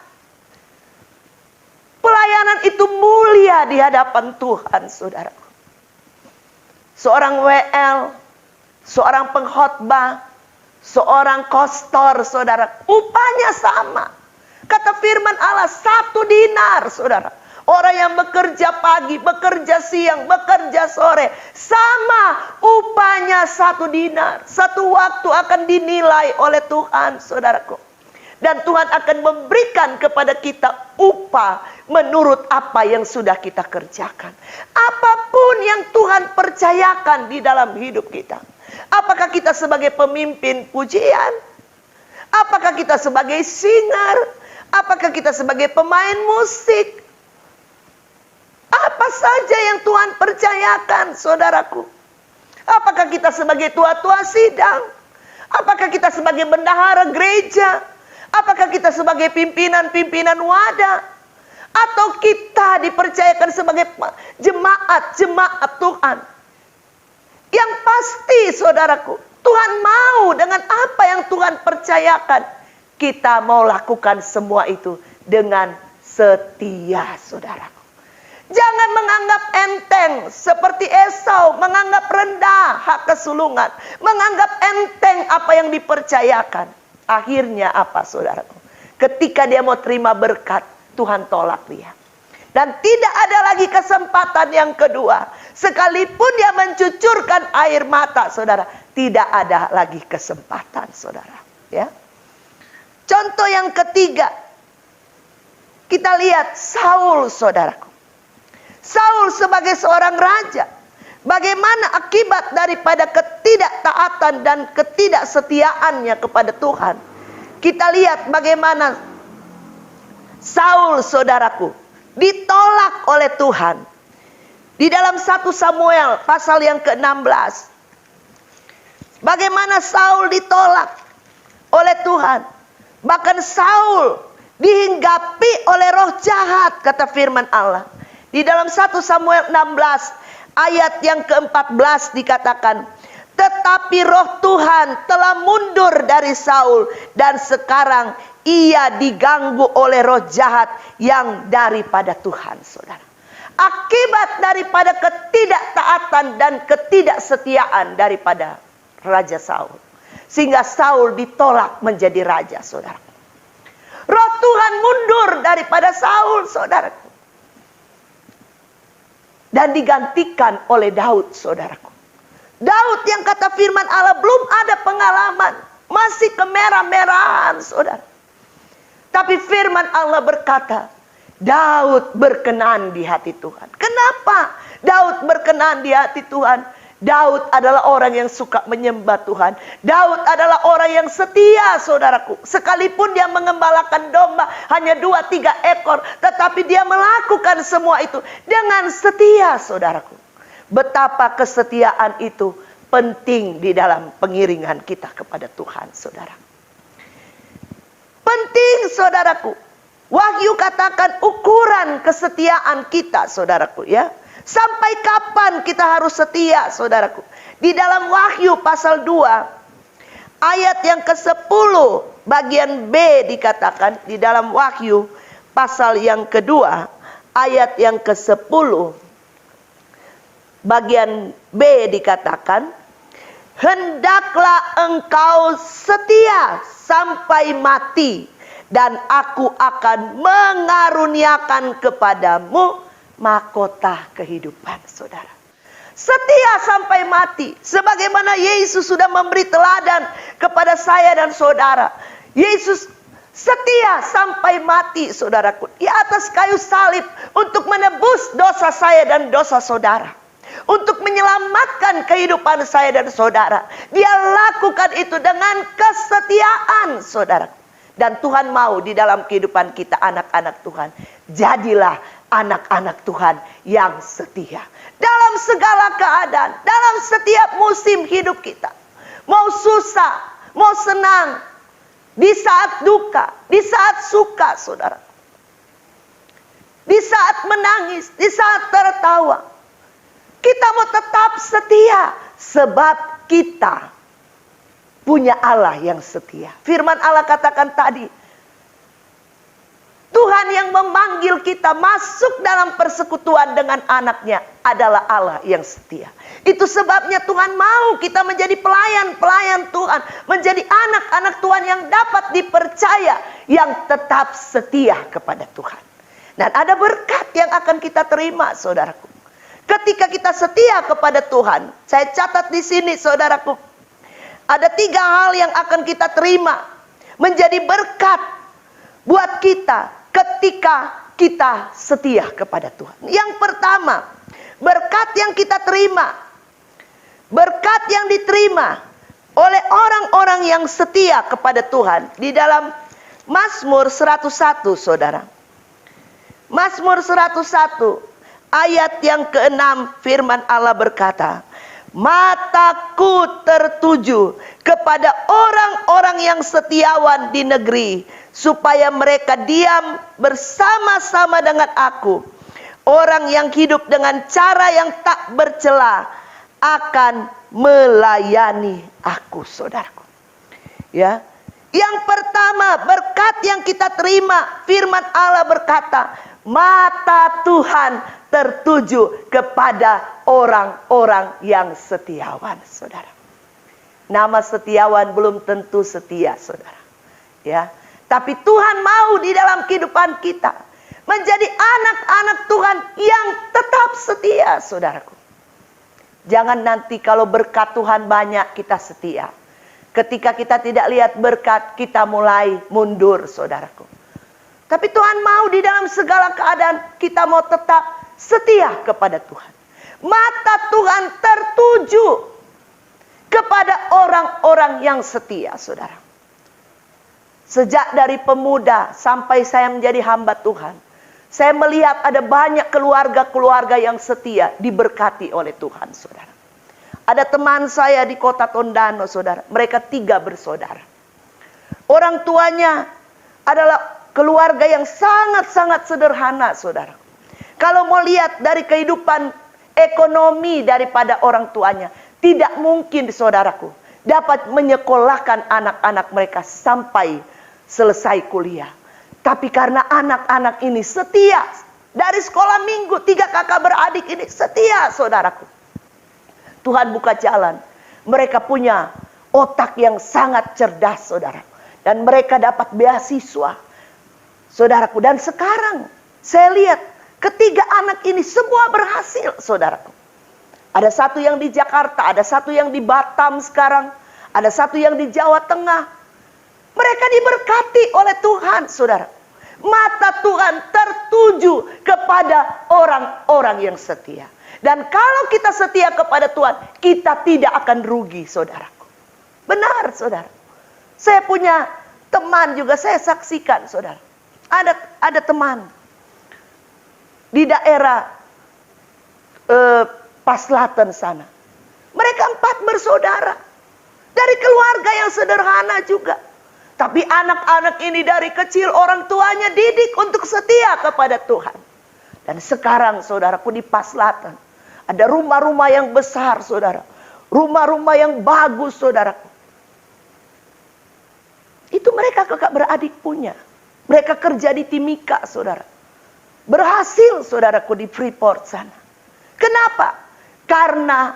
pelayanan itu mulia di hadapan Tuhan, saudara. Seorang WL, seorang pengkhotbah, seorang kostor, saudara, upahnya sama. Kata firman Allah, 1 dinar, saudara. Orang yang bekerja pagi, bekerja siang, bekerja sore, sama upahnya 1 dinar. Satu waktu akan dinilai oleh Tuhan, saudaraku. Dan Tuhan akan memberikan kepada kita upah menurut apa yang sudah kita kerjakan. Apapun yang Tuhan percayakan di dalam hidup kita. Apakah kita sebagai pemimpin pujian? Apakah kita sebagai singer? Apakah kita sebagai pemain musik? Apa saja yang Tuhan percayakan, saudaraku? Apakah kita sebagai tua-tua sidang? Apakah kita sebagai bendahara gereja? Apakah kita sebagai pimpinan-pimpinan wadah? Atau kita dipercayakan sebagai jemaat-jemaat Tuhan? Yang pasti, saudaraku, Tuhan mau dengan apa yang Tuhan percayakan. Kita mau lakukan semua itu dengan setia, saudaraku. Jangan menganggap enteng seperti Esau, menganggap rendah hak kesulungan, menganggap enteng apa yang dipercayakan. Akhirnya apa, saudaraku? Ketika dia mau terima berkat, Tuhan tolak dia. Dan tidak ada lagi kesempatan yang kedua. Sekalipun dia mencucurkan air mata, saudara, tidak ada lagi kesempatan, saudara. Ya. Contoh yang ketiga, kita lihat Saul, saudaraku. Saul sebagai seorang raja, bagaimana akibat daripada ketidaktaatan dan ketidaksetiaannya kepada Tuhan. Kita lihat bagaimana Saul, saudaraku, ditolak oleh Tuhan. Di dalam 1 Samuel pasal yang ke-16. Bagaimana Saul ditolak oleh Tuhan. Bahkan Saul dihinggapi oleh roh jahat, kata firman Allah. Di dalam 1 Samuel 16 ayat yang ke-14 dikatakan, tetapi roh Tuhan telah mundur dari Saul dan sekarang ia diganggu oleh roh jahat yang daripada Tuhan, saudara. Akibat daripada ketidaktaatan dan ketidaksetiaan daripada Raja Saul, sehingga Saul ditolak menjadi raja, saudara. Roh Tuhan mundur daripada Saul, saudara. Dan digantikan oleh Daud, saudaraku. Daud yang kata firman Allah belum ada pengalaman. Masih kemerah-merahan, saudara. Tapi firman Allah berkata, Daud berkenan di hati Tuhan. Kenapa Daud berkenan di hati Tuhan? Daud adalah orang yang suka menyembah Tuhan. Daud adalah orang yang setia, saudaraku. Sekalipun dia mengembalakan domba hanya 2-3 ekor, tetapi dia melakukan semua itu dengan setia, saudaraku. Betapa kesetiaan itu penting di dalam pengiringan kita kepada Tuhan, saudara. Penting, saudaraku. Wahyu katakan ukuran kesetiaan kita, saudaraku, ya. Sampai kapan kita harus setia, saudaraku? Di dalam Wahyu pasal 2 ayat yang ke-10 bagian B dikatakan, di dalam Wahyu pasal yang kedua ayat yang ke-10 bagian B dikatakan, hendaklah engkau setia sampai mati, dan aku akan mengaruniakan kepadamu mahkota kehidupan, saudara. Setia sampai mati. Sebagaimana Yesus sudah memberi teladan kepada saya dan saudara. Yesus setia sampai mati, saudaraku, di atas kayu salib untuk menebus dosa saya dan dosa saudara, untuk menyelamatkan kehidupan saya dan saudara. Dia lakukan itu dengan kesetiaan, saudaraku. Dan Tuhan mau di dalam kehidupan kita, anak-anak Tuhan, jadilah anak-anak Tuhan yang setia dalam segala keadaan, dalam setiap musim hidup kita. Mau susah, mau senang, di saat duka, di saat suka, saudara. Di saat menangis, di saat tertawa. Kita mau tetap setia. Sebab kita punya Allah yang setia. Firman Allah katakan tadi, Tuhan yang memanggil kita masuk dalam persekutuan dengan anaknya adalah Allah yang setia. Itu sebabnya Tuhan mau kita menjadi pelayan-pelayan Tuhan. Menjadi anak-anak Tuhan yang dapat dipercaya. Yang tetap setia kepada Tuhan. Dan ada berkat yang akan kita terima, saudaraku. Ketika kita setia kepada Tuhan. Saya catat di sini, saudaraku. Ada 3 hal yang akan kita terima. Menjadi berkat buat kita ketika kita setia kepada Tuhan. Yang pertama, berkat yang kita terima, berkat yang diterima oleh orang-orang yang setia kepada Tuhan di dalam Mazmur 101, saudara. Mazmur 101 ayat yang ke-6, firman Allah berkata, mataku tertuju kepada orang-orang yang setiawan di negeri, supaya mereka diam bersama-sama dengan aku. Orang yang hidup dengan cara yang tak bercela akan melayani aku, saudaraku. Ya. Yang pertama, berkat yang kita terima, firman Allah berkata, mata Tuhan tertuju kepada orang-orang yang setiawan, saudara. Nama setiawan belum tentu setia, saudara. Ya. Tapi Tuhan mau di dalam kehidupan kita menjadi anak-anak Tuhan yang tetap setia, saudaraku. Jangan nanti kalau berkat Tuhan banyak kita setia. Ketika kita tidak lihat berkat, kita mulai mundur, saudaraku. Tapi Tuhan mau di dalam segala keadaan kita mau tetap setia kepada Tuhan. Mata Tuhan tertuju kepada orang-orang yang setia, saudara. Sejak dari pemuda sampai saya menjadi hamba Tuhan, saya melihat ada banyak keluarga-keluarga yang setia diberkati oleh Tuhan, saudara. Ada teman saya di kota Tondano, saudara. Mereka 3 bersaudara. Orang tuanya adalah keluarga yang sangat-sangat sederhana, saudara. Kalau mau lihat dari kehidupan ekonomi daripada orang tuanya, tidak mungkin, saudaraku, dapat menyekolahkan anak-anak mereka sampai selesai kuliah. Tapi karena anak-anak ini setia, dari sekolah minggu 3 kakak beradik ini setia, saudaraku. Tuhan buka jalan. Mereka punya otak yang sangat cerdas, saudara. Dan mereka dapat beasiswa, saudaraku. Dan sekarang saya lihat ketiga anak ini semua berhasil, saudaraku. Ada satu yang di Jakarta, ada satu yang di Batam sekarang, ada satu yang di Jawa Tengah. Mereka diberkati oleh Tuhan, saudara. Mata Tuhan tertuju kepada orang-orang yang setia. Dan kalau kita setia kepada Tuhan, kita tidak akan rugi, saudaraku. Benar, saudara. Saya punya teman juga, saya saksikan, saudara. Ada teman di daerah Paslaten sana. Mereka 4 bersaudara. Dari keluarga yang sederhana juga. Tapi anak-anak ini dari kecil orang tuanya didik untuk setia kepada Tuhan. Dan sekarang, saudaraku, di Paslaten ada rumah-rumah yang besar, saudara. Rumah-rumah yang bagus, saudaraku. Itu mereka kakak beradik punya. Mereka kerja di Timika, saudara. Berhasil, saudaraku, di Freeport sana. Kenapa? Karena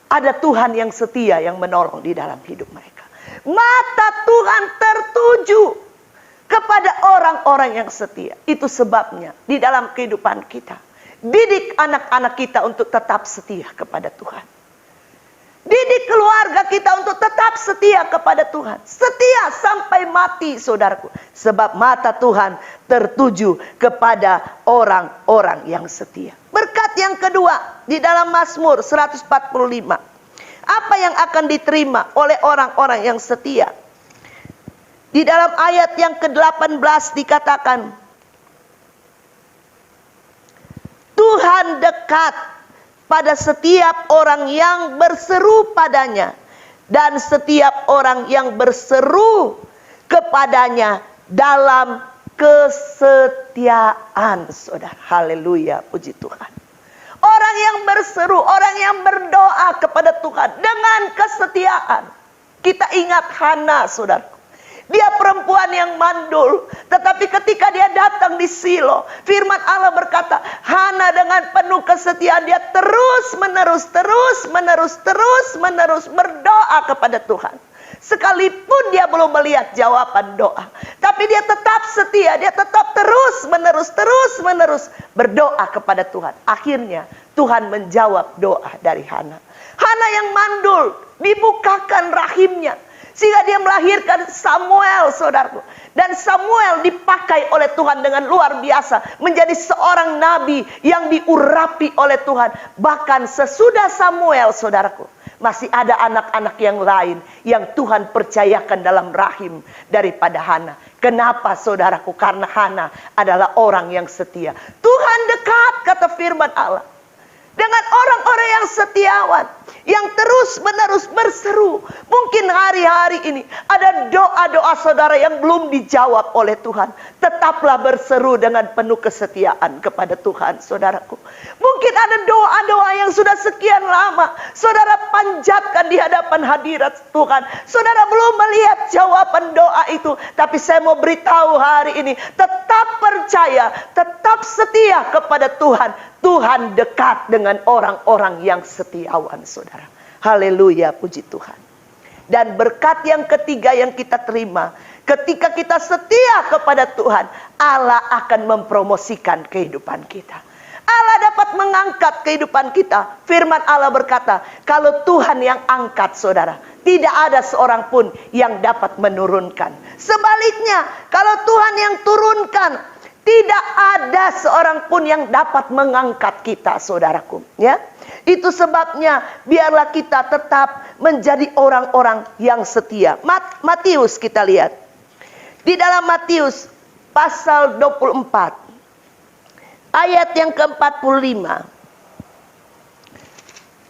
ada Tuhan yang setia yang menolong di dalam hidup mereka. Mata Tuhan tertuju kepada orang-orang yang setia. Itu sebabnya di dalam kehidupan kita, Didik anak-anak kita untuk tetap setia kepada Tuhan. Didik keluarga kita untuk tetap setia kepada Tuhan. Setia sampai mati, saudaraku. Sebab mata Tuhan tertuju kepada orang-orang yang setia. Berkat yang kedua di dalam Mazmur 145. Apa yang akan diterima oleh orang-orang yang setia? Di dalam ayat yang ke-18 dikatakan, Tuhan dekat pada setiap orang yang berseru padanya, dan setiap orang yang berseru kepadanya dalam kesetiaan. Saudara, haleluya, puji Tuhan. Orang yang berseru, orang yang berdoa kepada Tuhan dengan kesetiaan. Kita ingat Hana, saudara. Dia perempuan yang mandul, tetapi ketika dia datang di Silo, firman Allah berkata, Hana dengan penuh kesetiaan dia terus menerus berdoa kepada Tuhan. Sekalipun dia belum melihat jawaban doa, tapi dia tetap setia, dia tetap terus menerus berdoa kepada Tuhan. Akhirnya Tuhan menjawab doa dari Hana. Hana yang mandul, dibukakan rahimnya, sehingga dia melahirkan Samuel, saudaraku. Dan Samuel dipakai oleh Tuhan dengan luar biasa. Menjadi seorang nabi yang diurapi oleh Tuhan. Bahkan sesudah Samuel, saudaraku, masih ada anak-anak yang lain yang Tuhan percayakan dalam rahim daripada Hana. Kenapa, saudaraku? Karena Hana adalah orang yang setia. Tuhan dekat, kata firman Allah, dengan orang-orang yang setiawan, yang terus-menerus berseru. Mungkin hari-hari ini ada doa-doa saudara yang belum dijawab oleh Tuhan. Tetaplah berseru dengan penuh kesetiaan kepada Tuhan, saudaraku. Mungkin ada doa-doa yang sudah sekian lama saudara panjatkan di hadapan hadirat Tuhan. Saudara belum melihat jawaban doa itu. Tapi saya mau beritahu hari ini, tetap percaya, tetap setia kepada Tuhan. Tuhan dekat dengan orang-orang yang setiawan, saudara. Haleluya, puji Tuhan. Dan berkat yang ketiga yang kita terima, ketika kita setia kepada Tuhan, Allah akan mempromosikan kehidupan kita. Allah dapat mengangkat kehidupan kita. Firman Allah berkata, kalau Tuhan yang angkat, saudara, tidak ada seorang pun yang dapat menurunkan. Sebaliknya, kalau Tuhan yang turunkan, tidak ada seorang pun yang dapat mengangkat kita, saudaraku. Ya, itu sebabnya biarlah kita tetap menjadi orang-orang yang setia. Matius kita lihat. Di dalam Matius pasal 24. Ayat yang ke-45.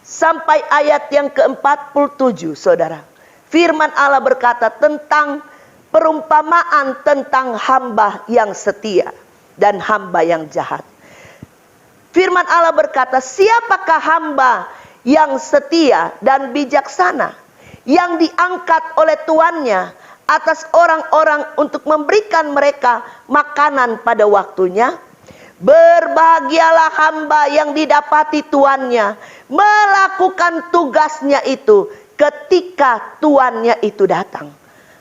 Sampai ayat yang ke-47, saudara. Firman Allah berkata tentang perumpamaan tentang hamba yang setia dan hamba yang jahat. Firman Allah berkata, siapakah hamba yang setia dan bijaksana, yang diangkat oleh tuannya atas orang-orang untuk memberikan mereka makanan pada waktunya? Berbahagialah hamba yang didapati tuannya melakukan tugasnya itu ketika tuannya itu datang.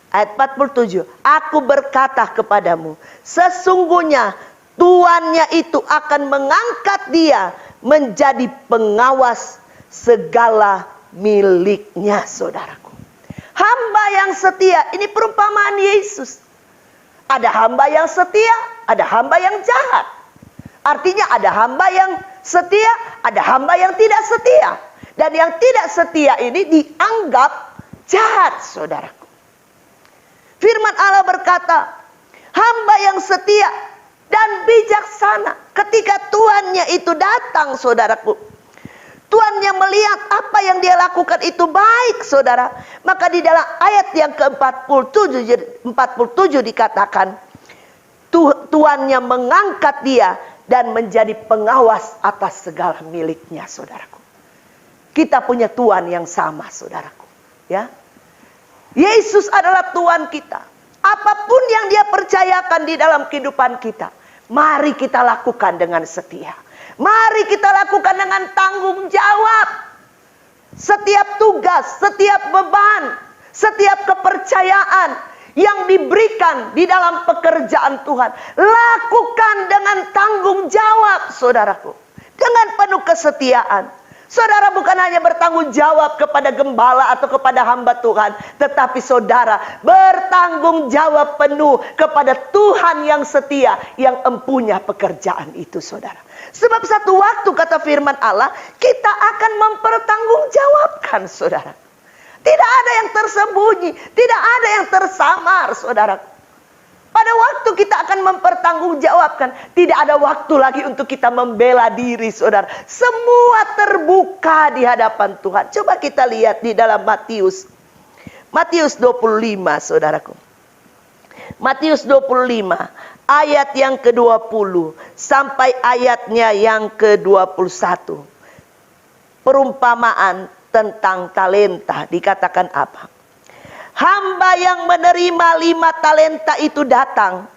Ayat 47, aku berkata kepadamu, sesungguhnya tuannya itu akan mengangkat dia menjadi pengawas segala miliknya, saudaraku. Hamba yang setia, ini perumpamaan Yesus. Ada hamba yang setia, ada hamba yang jahat. Artinya ada hamba yang setia, ada hamba yang tidak setia. Dan yang tidak setia ini dianggap jahat, saudaraku. Firman Allah berkata, hamba yang setia dan bijaksana, ketika tuannya itu datang, saudaraku, tuannya melihat apa yang dia lakukan itu baik, saudara. Maka di dalam ayat yang ke-47 dikatakan, tuannya mengangkat dia dan menjadi pengawas atas segala miliknya, saudaraku. Kita punya Tuhan yang sama, saudaraku. Ya, Yesus adalah Tuhan kita. Apapun yang dia percayakan di dalam kehidupan kita, mari kita lakukan dengan setia. Mari kita lakukan dengan tanggung jawab. Setiap tugas, setiap beban, setiap kepercayaan yang diberikan di dalam pekerjaan Tuhan, lakukan dengan tanggung jawab, saudaraku. dengan penuh kesetiaan. Saudara bukan hanya bertanggung jawab kepada gembala atau kepada hamba Tuhan, tetapi saudara bertanggung jawab penuh kepada Tuhan yang setia, yang empunya pekerjaan itu, saudara. Sebab satu waktu, kata firman Allah, kita akan mempertanggungjawabkan, saudara. Tidak ada yang tersembunyi, tidak ada yang tersamar, saudara. Pada waktu kita akan mempertanggungjawabkan, tidak ada waktu lagi untuk kita membela diri, saudara. Semua terbuka di hadapan Tuhan. Coba kita lihat di dalam Matius 25, saudaraku. Matius 25, ayat yang ke-20 sampai ayatnya yang ke-21. Perumpamaan tentang talenta, dikatakan apa? Hamba yang menerima 5 talenta itu datang,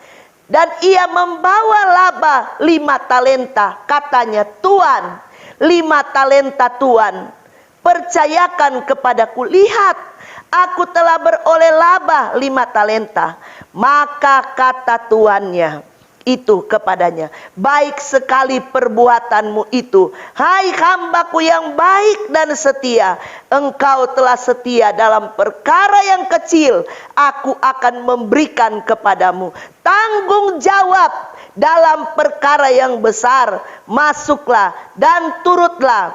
dan ia membawa laba 5 talenta. Katanya, Tuan, 5 talenta Tuan, percayakan kepadaku. Lihat, aku telah beroleh laba 5 talenta. Maka kata tuannya itu kepadanya, baik sekali perbuatanmu itu, hai hambaku yang baik dan setia. Engkau telah setia dalam perkara yang kecil, aku akan memberikan kepadamu tanggung jawab dalam perkara yang besar. Masuklah dan turutlah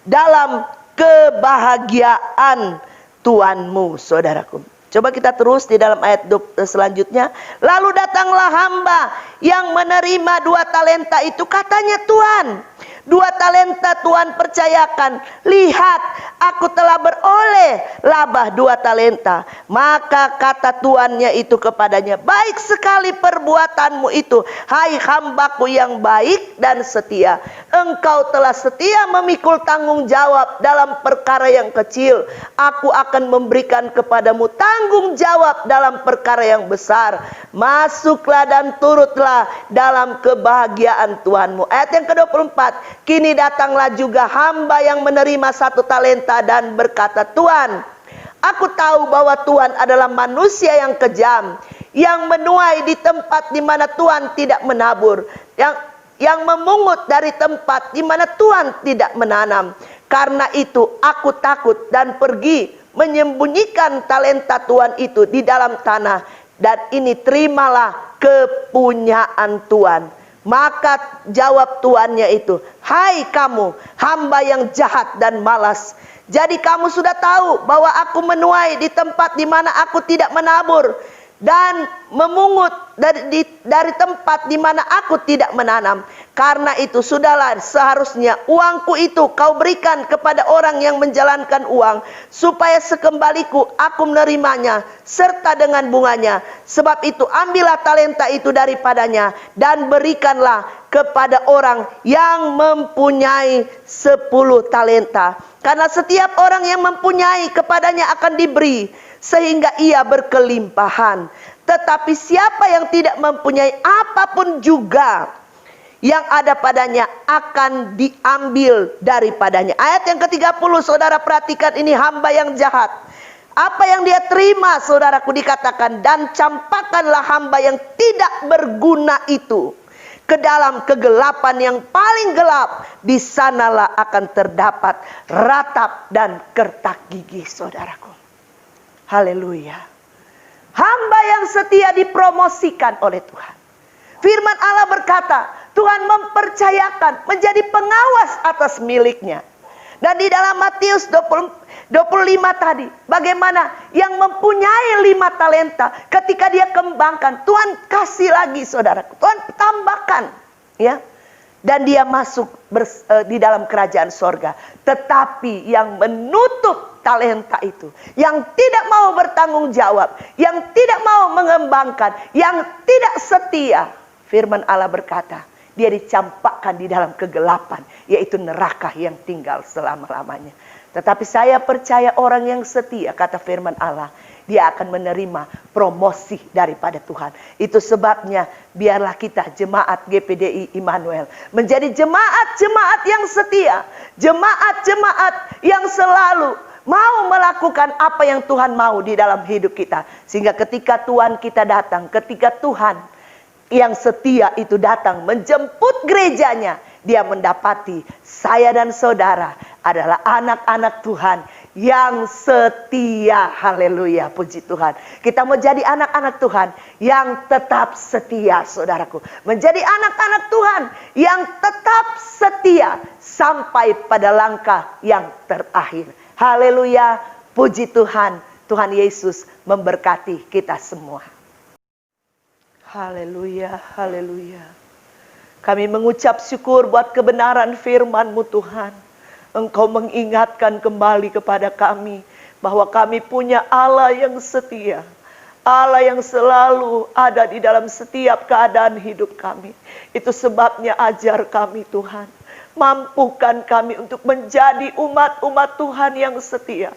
dalam kebahagiaan Tuanmu, saudaraku. Coba kita terus di dalam ayat selanjutnya. Lalu datanglah hamba yang menerima 2 talenta itu. Katanya, Tuan, 2 talenta Tuan percayakan. Lihat, aku telah beroleh laba 2 talenta. Maka kata tuannya itu kepadanya, baik sekali perbuatanmu itu, hai hambaku yang baik dan setia. Engkau telah setia memikul tanggung jawab dalam perkara yang kecil. Aku akan memberikan kepadamu tanggung jawab dalam perkara yang besar. Masuklah dan turutlah dalam kebahagiaan Tuhanmu. Ayat yang ke-24. Kini datanglah juga hamba yang menerima 1 talenta dan berkata, Tuan, aku tahu bahwa Tuhan adalah manusia yang kejam, yang menuai di tempat di mana Tuhan tidak menabur, yang memungut dari tempat di mana Tuhan tidak menanam. Karena itu aku takut dan pergi menyembunyikan talenta Tuhan itu di dalam tanah. Dan ini terimalah kepunyaan Tuhan. Maka jawab tuannya itu, hai kamu hamba yang jahat dan malas. Jadi kamu sudah tahu bahwa aku menuai di tempat di mana aku tidak menabur, dan memungut dari tempat di mana aku tidak menanam. Karena itu sudahlah, seharusnya uangku itu kau berikan kepada orang yang menjalankan uang, supaya sekembaliku aku menerimanya serta dengan bunganya. Sebab itu ambillah talenta itu daripadanya dan berikanlah kepada orang yang mempunyai 10 talenta. Karena setiap orang yang mempunyai kepadanya akan diberi, sehingga ia berkelimpahan. Tetapi siapa yang tidak mempunyai apapun juga, yang ada padanya akan diambil daripadanya. Ayat yang ke-30, saudara perhatikan ini, hamba yang jahat. Apa yang dia terima, saudaraku, dikatakan, dan campakkanlah hamba yang tidak berguna itu ke dalam kegelapan yang paling gelap. Di sanalah akan terdapat ratap dan kertak gigi, saudaraku. Haleluya. Hamba yang setia dipromosikan oleh Tuhan. Firman Allah berkata, Tuhan mempercayakan menjadi pengawas atas miliknya. Dan di dalam Matius 25 tadi, bagaimana yang mempunyai 5 talenta, ketika dia kembangkan, Tuhan kasih lagi, saudara. Tuhan tambahkan, ya. Dan dia masuk di dalam kerajaan sorga. Tetapi yang menutup talenta itu, yang tidak mau bertanggung jawab, yang tidak mau mengembangkan, yang tidak setia, firman Allah berkata, dia dicampakkan di dalam kegelapan, yaitu neraka yang tinggal selama-lamanya. Tetapi saya percaya orang yang setia, kata firman Allah, dia akan menerima promosi daripada Tuhan. Itu sebabnya biarlah kita jemaat GPDI Immanuel menjadi jemaat-jemaat yang setia, jemaat-jemaat yang selalu mau melakukan apa yang Tuhan mau di dalam hidup kita. Sehingga ketika Tuhan kita datang, ketika Tuhan yang setia itu datang menjemput gerejanya, dia mendapati saya dan saudara adalah anak-anak Tuhan yang setia. Haleluya, puji Tuhan. Kita mau jadi anak-anak Tuhan yang tetap setia, saudaraku. Menjadi anak-anak Tuhan yang tetap setia sampai pada langkah yang terakhir. Haleluya, puji Tuhan. Tuhan Yesus memberkati kita semua. Haleluya, haleluya. Kami mengucap syukur buat kebenaran firman-Mu Tuhan. Engkau mengingatkan kembali kepada kami bahwa kami punya Allah yang setia. Allah yang selalu ada di dalam setiap keadaan hidup kami. Itu sebabnya ajar kami Tuhan. Mampukan kami untuk menjadi umat-umat Tuhan yang setia.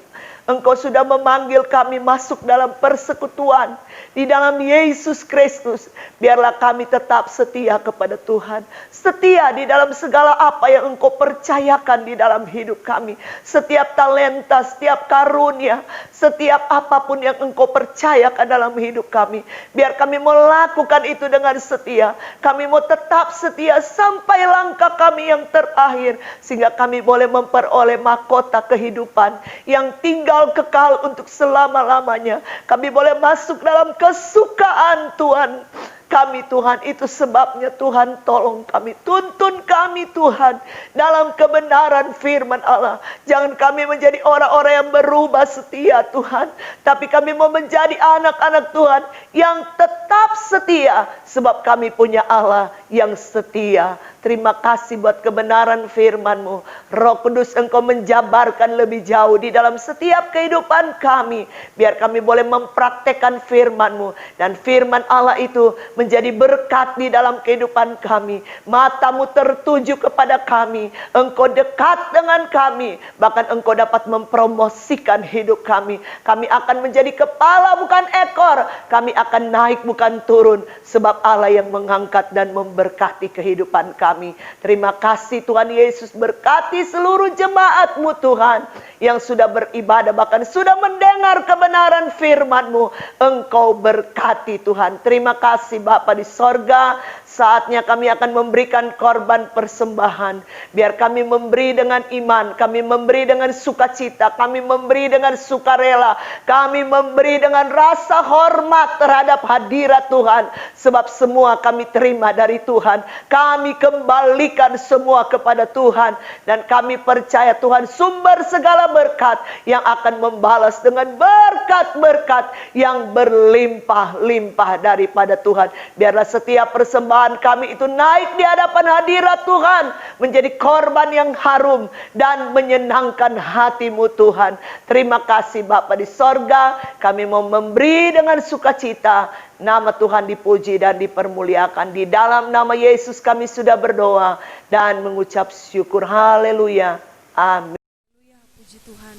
Engkau sudah memanggil kami masuk dalam persekutuan di dalam Yesus Kristus. Biarlah kami tetap setia kepada Tuhan. Setia di dalam segala apa yang Engkau percayakan di dalam hidup kami. Setiap talenta, setiap karunia, setiap apapun yang Engkau percayakan dalam hidup kami. Biar kami melakukan itu dengan setia. Kami mau tetap setia sampai langkah kami yang terakhir. Sehingga kami boleh memperoleh mahkota kehidupan yang tinggal kekal untuk selama-lamanya. Kami boleh masuk dalam kesukaan Tuhan kami Tuhan. Itu sebabnya Tuhan tolong kami, tuntun kami Tuhan dalam kebenaran firman Allah. Jangan kami menjadi orang-orang yang berubah setia Tuhan, tapi kami mau menjadi anak-anak Tuhan yang tetap setia, sebab kami punya Allah yang setia. Terima kasih buat kebenaran firman-Mu. Roh Kudus, Engkau menjabarkan lebih jauh di dalam setiap kehidupan kami. Biar kami boleh mempraktekkan firman-Mu. Dan firman Allah itu menjadi berkat di dalam kehidupan kami. Mata-Mu tertuju kepada kami. Engkau dekat dengan kami. Bahkan Engkau dapat mempromosikan hidup kami. Kami akan menjadi kepala bukan ekor. Kami akan naik bukan turun. Sebab Allah yang mengangkat dan memberkati kehidupan kami. Terima kasih Tuhan Yesus, berkati seluruh jemaat-Mu Tuhan yang sudah beribadah, bahkan sudah mendengar kebenaran firman-Mu. Engkau berkati Tuhan. Terima kasih Bapa di sorga. Saatnya kami akan memberikan korban persembahan. Biar kami memberi dengan iman, kami memberi dengan sukacita, kami memberi dengan sukarela, kami memberi dengan rasa hormat terhadap hadirat Tuhan. Sebab semua kami terima dari Tuhan. Kami kembalikan semua kepada Tuhan. Dan kami percaya Tuhan sumber segala berkat yang akan membalas dengan berkat-berkat yang berlimpah-limpah daripada Tuhan. Biarlah setiap persembahan kami itu naik di hadapan hadirat Tuhan, menjadi korban yang harum dan menyenangkan hati-Mu Tuhan. Terima kasih Bapa di sorga. Kami mau memberi dengan sukacita. Nama Tuhan dipuji dan dipermuliakan. Di dalam nama Yesus kami sudah berdoa dan mengucap syukur. Haleluya. Amin. Haleluya, puji Tuhan.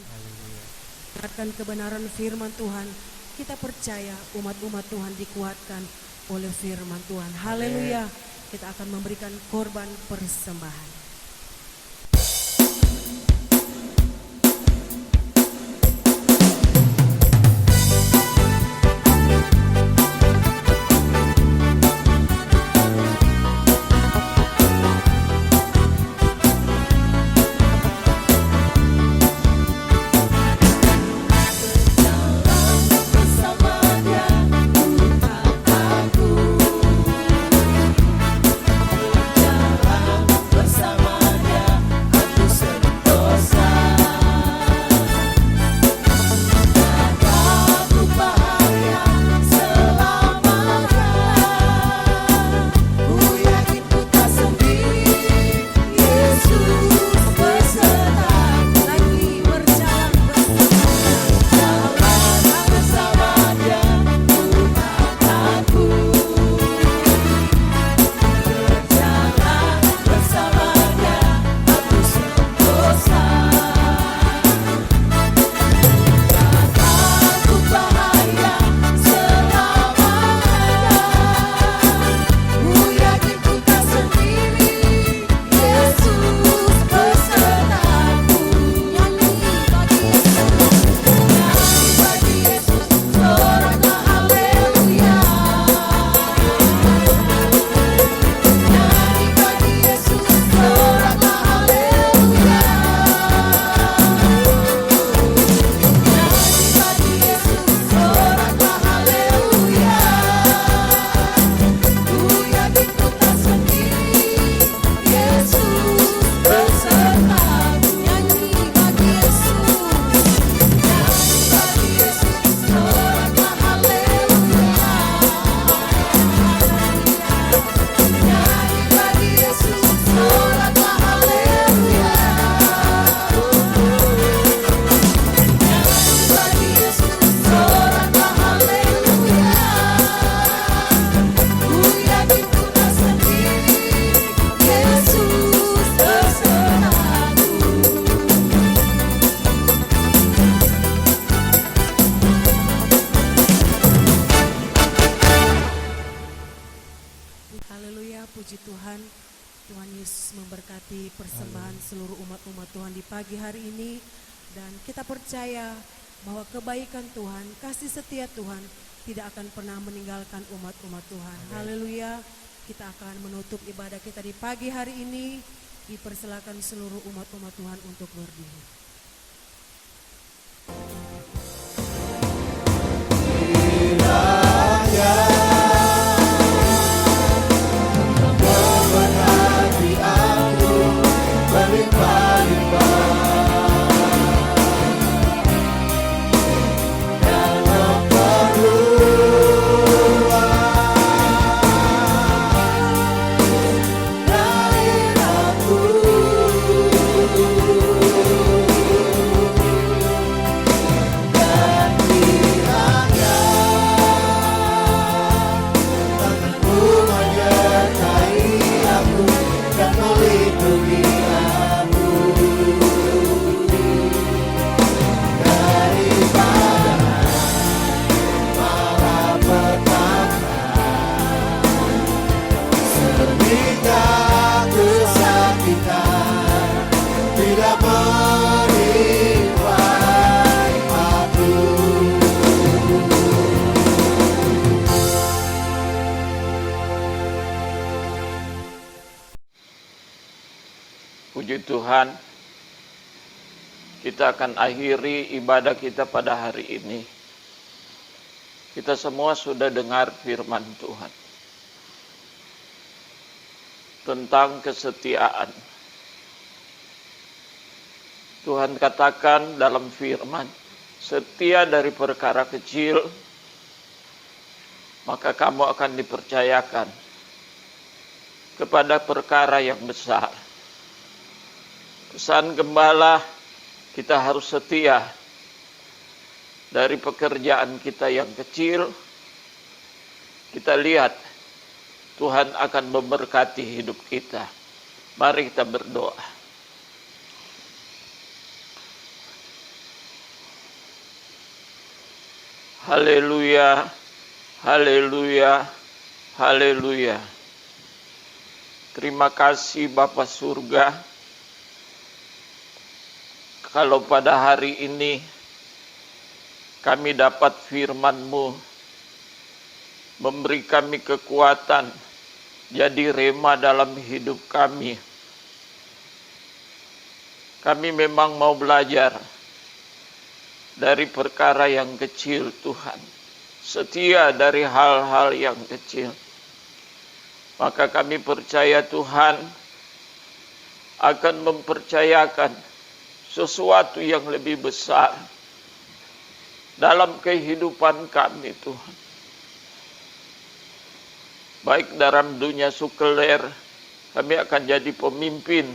Dengarkan kebenaran firman Tuhan. Kita percaya umat-umat Tuhan dikuatkan oleh firman Tuhan. Haleluya. Kita akan memberikan korban persembahan. Bersama Tuhan. Tuhan Yesus memberkati persembahan seluruh umat-umat Tuhan di pagi hari ini. Dan kita percaya bahwa kebaikan Tuhan, kasih setia Tuhan tidak akan pernah meninggalkan umat-umat Tuhan. Haleluya. Kita akan menutup ibadah kita di pagi hari ini. Dipersilakan seluruh umat-umat Tuhan untuk berdiri. Puji Tuhan, kita akan akhiri ibadah kita pada hari ini. Kita semua sudah dengar firman Tuhan tentang kesetiaan. Tuhan katakan dalam firman, setia dari perkara kecil, maka kamu akan dipercayakan kepada perkara yang besar. Pesan gembala, kita harus setia dari pekerjaan kita yang kecil. Kita lihat Tuhan akan memberkati hidup kita. Mari kita berdoa. Haleluya, haleluya, haleluya. Terima kasih Bapa Surga. Kalau pada hari ini kami dapat firman-Mu, memberi kami kekuatan, jadi rema dalam hidup kami. Kami memang mau belajar dari perkara yang kecil Tuhan. Setia dari hal-hal yang kecil. Maka kami percaya Tuhan akan mempercayakan sesuatu yang lebih besar dalam kehidupan kami Tuhan. Baik dalam dunia sekuler, kami akan jadi pemimpin.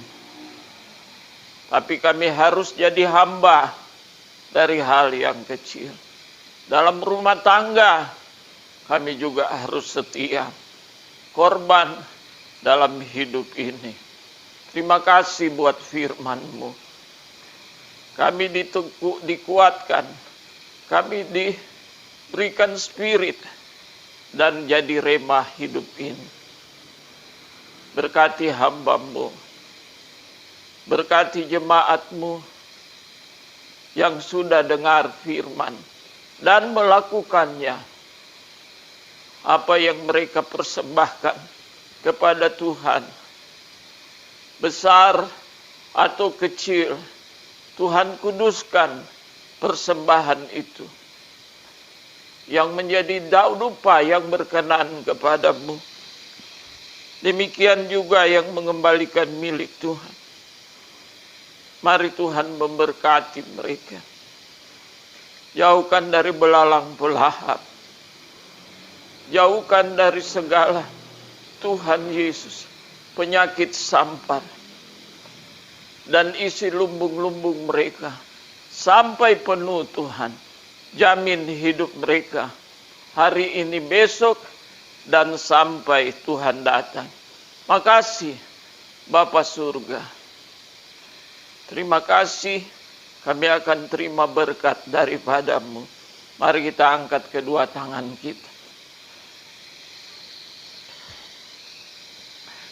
Tapi kami harus jadi hamba dari hal yang kecil. Dalam rumah tangga, kami juga harus setia. Korban dalam hidup ini. Terima kasih buat firman-Mu. Kami dikuatkan, kami diberikan spirit, dan jadi rema hidup ini. Berkati hamba-Mu, berkati jemaat-Mu yang sudah dengar firman dan melakukannya. Apa yang mereka persembahkan kepada Tuhan, besar atau kecil, Tuhan kuduskan persembahan itu yang menjadi daudupa yang berkenan kepadamu. Demikian juga yang mengembalikan milik Tuhan. Mari Tuhan memberkati mereka. Jauhkan dari belalang pelahap. Jauhkan dari segala Tuhan Yesus penyakit sampar. Dan isi lumbung-lumbung mereka sampai penuh Tuhan. Jamin hidup mereka hari ini, besok, dan sampai Tuhan datang. Makasih Bapa Surga. Terima kasih, kami akan terima berkat daripada-Mu. Mari kita angkat kedua tangan kita.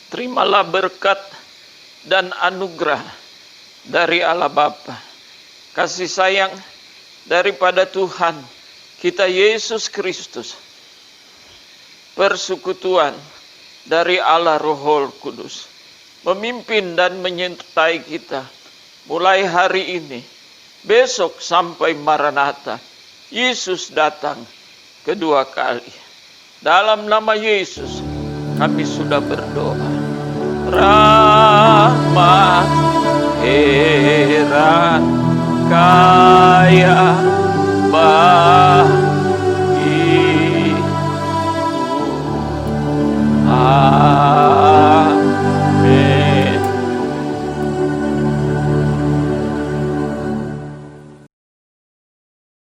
terimalah berkat dan anugerah dari Allah Bapa, kasih sayang daripada Tuhan kita Yesus Kristus, persekutuan dari Allah Roh Kudus, memimpin dan menyertai kita mulai hari ini, besok sampai Maranatha, Yesus datang kedua kali. Dalam nama Yesus kami sudah berdoa. Rahmat, heran, kaya